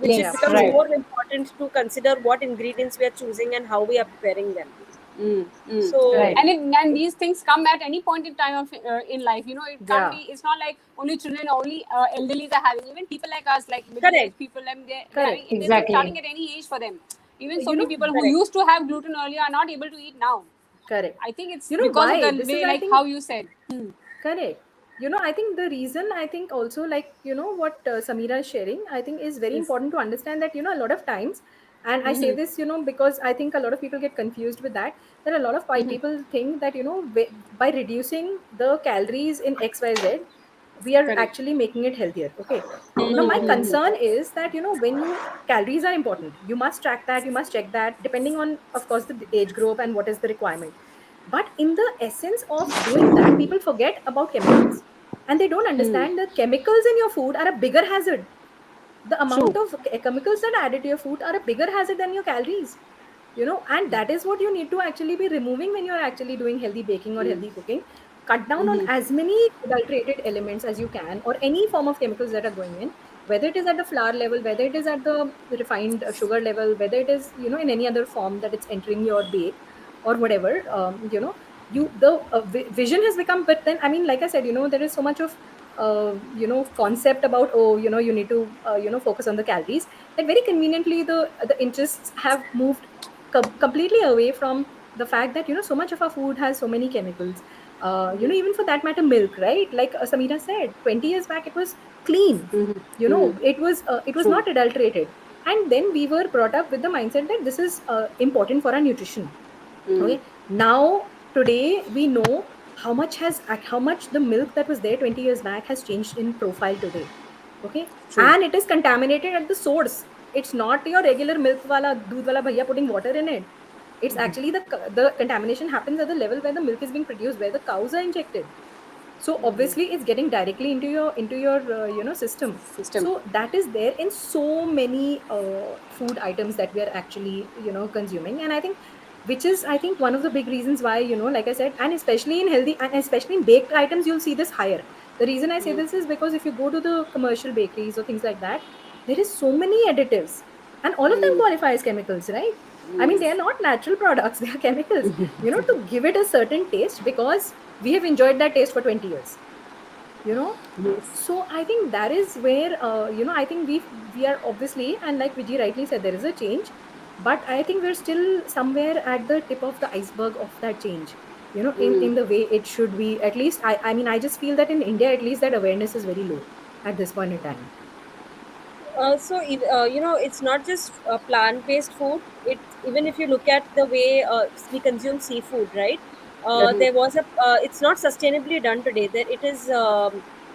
which it Yeah. Yes. becomes Right. True. more important to consider what ingredients we are choosing and how we are preparing them. So, Right. And these things come at any point in time of in life. It can't Yeah. be. It's not like only children, only elderly are having. Even people like us, like middle correct, aged people, and they're having. Correct. It's Exactly. starting at any age for them. Even so You many know, people who correct. used to have gluten earlier are not able to eat now. correct. I think it's You know because of why? the This is, way, I like think, how you said. correct. I think the reason, I think also, like, what Samira is sharing, I think is very Yes. important to understand that, a lot of times, and I say this, because I think a lot of people get confused with that. That a lot of people think that, by reducing the calories in XYZ, we are Correct. actually making it healthier. Okay. Now, my concern is that, when calories are important, you must track that, you must check that, depending on, of course, the age group and what is the requirement. But in the essence of doing that, people forget about chemicals. And they don't understand the chemicals in your food are a bigger hazard. The amount True. of chemicals that are added to your food are a bigger hazard than your calories. And that is what you need to actually be removing when you're actually doing healthy baking or healthy cooking. Cut down on as many adulterated elements as you can, or any form of chemicals that are going in, whether it is at the flour level, whether it is at the refined sugar level, whether it is, in any other form that it's entering your bake or whatever. The vision has become. But then, I mean, like I said, there is so much of concept about, oh, you need to focus on the calories, that very conveniently the interests have moved completely away from the fact that, so much of our food has so many chemicals. Even for that matter, milk, right? Like Samira said, 20 years back it was clean. It was True. not adulterated. And then we were brought up with the mindset that this is important for our nutrition. Okay. Now, today we know how much the milk that was there 20 years back has changed in profile today. Okay. True. And it is contaminated at the source. It's not your regular milk wala doodh wala bhaiya putting water in it. It's actually the contamination happens at the level where the milk is being produced, where the cows are injected. So obviously it's getting directly into your system. System. So that is there in so many food items that we are actually consuming. And I think, which is, I think, one of the big reasons why, like I said, and especially in healthy and especially in baked items, you'll see this higher. The reason I say this is because if you go to the commercial bakeries or things like that, there is so many additives, and all of them qualify as chemicals, right? I mean, they are not natural products, they are chemicals, to give it a certain taste, because we have enjoyed that taste for 20 years, you know. Yes. So I think that is where, I think we are obviously, and like Vijay rightly said, there is a change, but I think we're still somewhere at the tip of the iceberg of that change, in the way it should be. At least I mean, I just feel that in India, at least, that awareness is very low at this point in time. It's not just plant-based food. It even if you look at the way we consume seafood, right? There was a. It's not sustainably done today. That it is.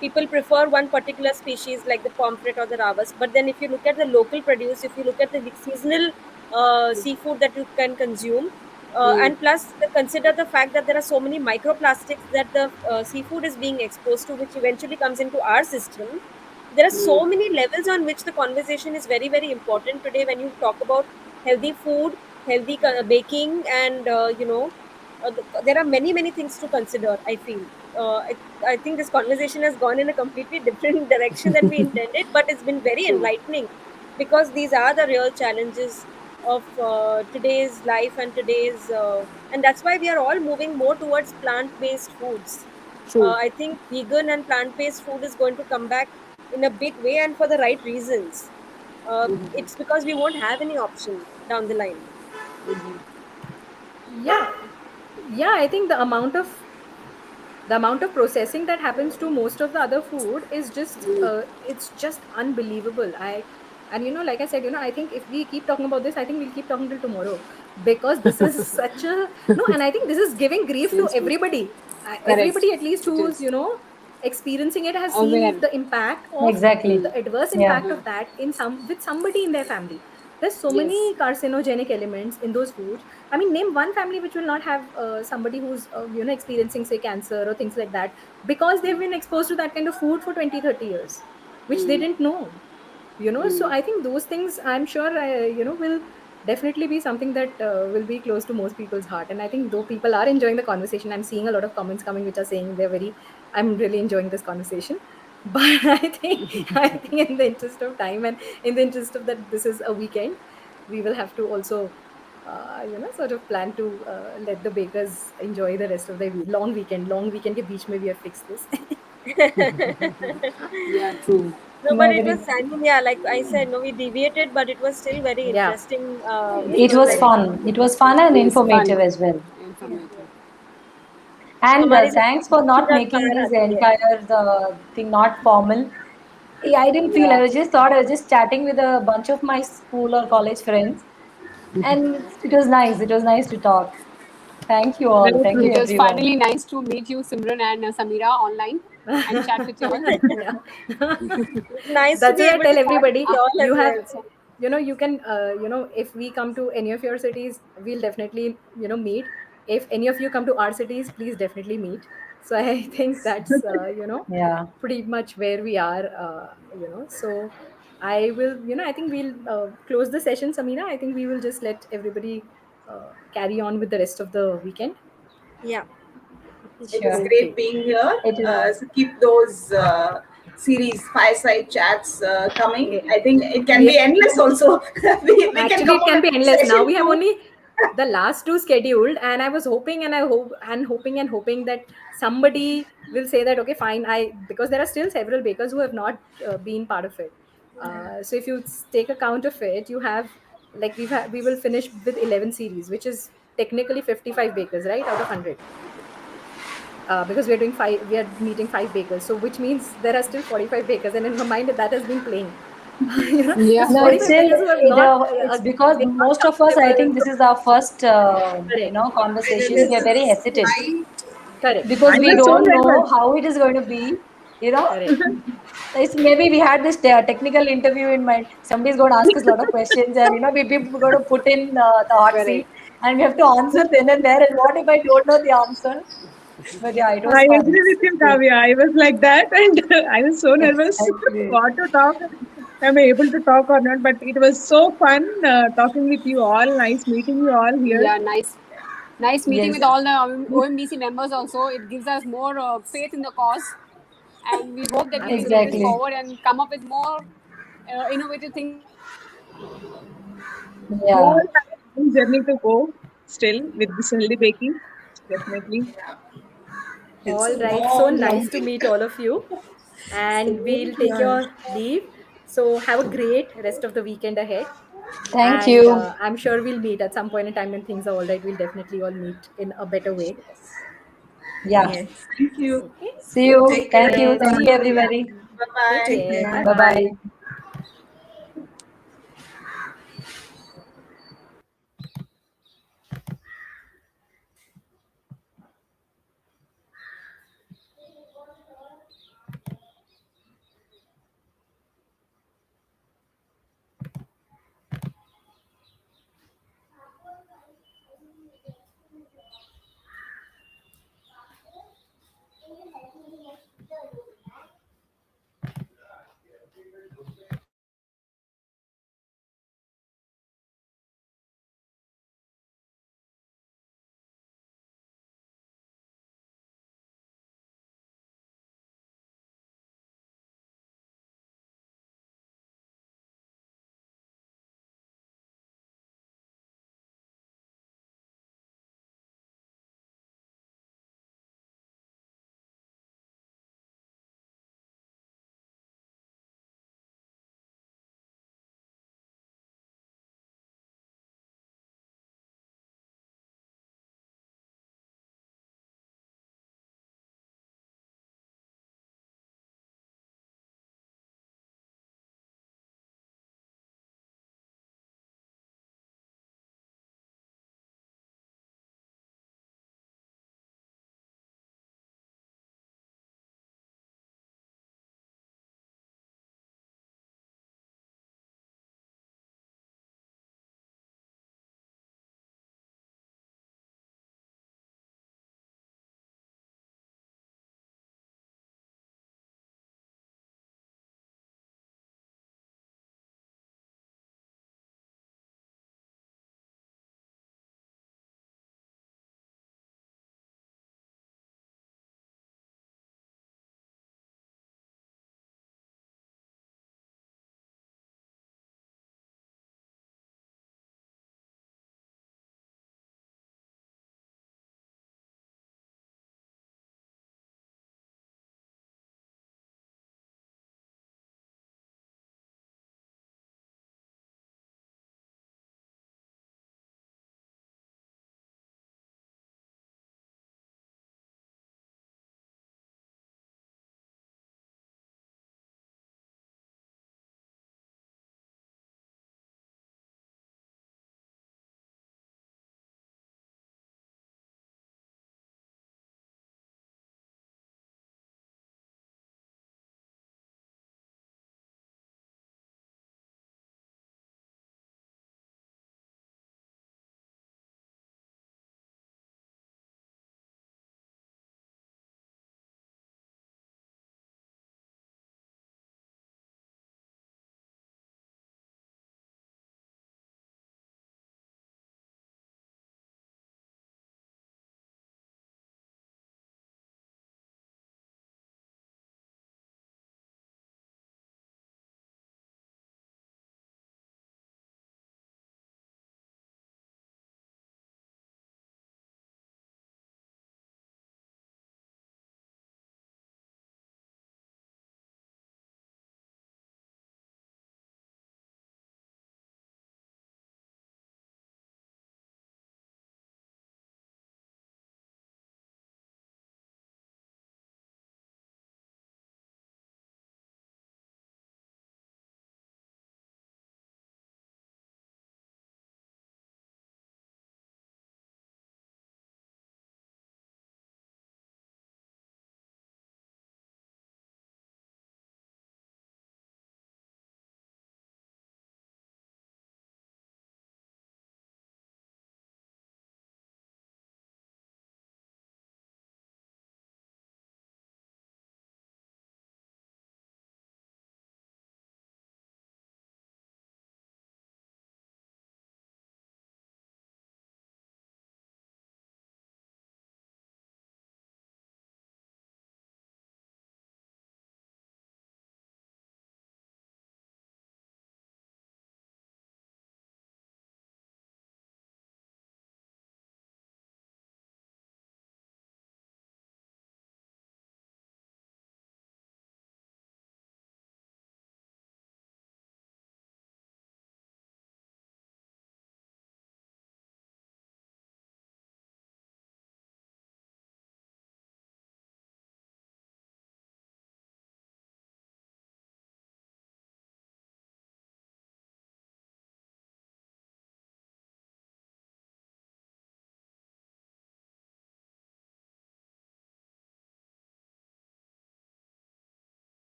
People prefer one particular species like the pomfret or the ravas. But then, if you look at the local produce, if you look at the seasonal seafood that you can consume, and plus consider the fact that there are so many microplastics that the seafood is being exposed to, which eventually comes into our system. There are so many levels on which the conversation is very, very important today when you talk about healthy food, healthy baking, and there are many, many things to consider. I feel. I think this conversation has gone in a completely different direction than we intended, but it's been very enlightening, because these are the real challenges of today's life and and that's why we are all moving more towards plant-based foods. True. I think vegan and plant-based food is going to come back in a big way and for the right reasons. It's because we won't have any option down the line. Yeah, yeah, I think the amount of processing that happens to most of the other food is just it's just unbelievable. And like I said, I think if we keep talking about this, I think we'll keep talking till tomorrow, because this is such a no. And I think this is giving grief to Seems good. everybody. Correct. Everybody, at least, It who's is. experiencing it, has Aware. seen the impact of Exactly. the adverse Yeah. impact of that in with somebody in their family. There's so many Yes. carcinogenic elements in those foods. I mean, name one family which will not have somebody who's experiencing, say, cancer or things like that, because they've been exposed to that kind of food for 20, 30 years, which they didn't know. So I think those things, I'm sure, will definitely be something that will be close to most people's heart. And I think though people are enjoying the conversation, I'm seeing a lot of comments coming which are saying I'm really enjoying this conversation. But I think in the interest of time, and in the interest of that this is a weekend, we will have to also sort of plan to let the bakers enjoy the rest of the long weekend ke beech mein we have fixed this. Yeah, true. No, No, but it very, was, I mean, yeah, like I said, no, we deviated, but it was still very Yeah. interesting. it was fun. It was fun and Yes, informative fun. as well. Informative. And हमारी thanks for not तो making बाहर this आती है. entire thing not formal. I didn't feel. I was just thought I was just chatting with a bunch of my school or college friends, and it was nice. It was nice to talk. Thank you all. Very Thank true. you, It was everyone. finally nice to meet you, Simran and Samira, online and chat with you all. Yeah. Nice to That's be why I able tell to chat everybody, with you all you as have, well. you can, if we come to any of your cities, we'll definitely, meet. If any of you come to our cities, please definitely meet. So I think that's, Yeah. pretty much where we are, So I will, I think we'll close the session, Samina. I think we will just let everybody carry on with the rest of the weekend. Yeah. It was Sure. great Okay. being here. It is. So keep those series, fireside chats coming. Yeah. I think it can We be endless also. we can Actually, come it on can a be endless. Now session we have two. only the last two scheduled, and I was hoping, and I hope, and hoping that somebody will say that, okay, fine. Because there are still several bakers who have not been part of it. So if you take account of it, you have, like, we will finish with 11 series, which is technically 55 bakers, right, out of 100. Because we are meeting 5 bakers, so which means there are still 45 bakers, and in my mind that has been playing. Yeah. There's No, it's 45 still bakers who have not, it's because they're not most of us, I comfortable. think this is our first, Correct. conversation. We This are very is hesitant. quite Correct. because I we was so don't know nervous. how it is going to be. You know, Correct. it's maybe we had this technical interview in mind. Somebody's going to ask us a lot of questions, and we people going to put in the hot seat, Correct. and we have to answer then and there. And what if I don't know the answer? But yeah, it was I fun. agree with you, Kavya. I was like that, and I was so nervous Exactly. what to talk. Am I able to talk or not? But it was so fun talking with you all. Nice meeting you all here. Yeah, nice meeting with Yes, all the OMBC members also. It gives us more faith in the cause, and we hope that we can take this exactly. forward and come up with more innovative things. You all Yeah. have a long journey to go still with this healthy baking. Definitely. It's a All right. So long, long nice to way. meet all of you. And we'll Same take here. your leave. So have a great rest of the weekend ahead. Thank And you. I'm sure we'll meet at some point in time when things are all right. We'll definitely all meet in a better way. Yeah. Yes. Thank you. Okay. See you. Take care, Thank you. Yes. Thank See you, everyone. you. everybody. Bye Take bye. Take care. care. Bye Bye bye. bye.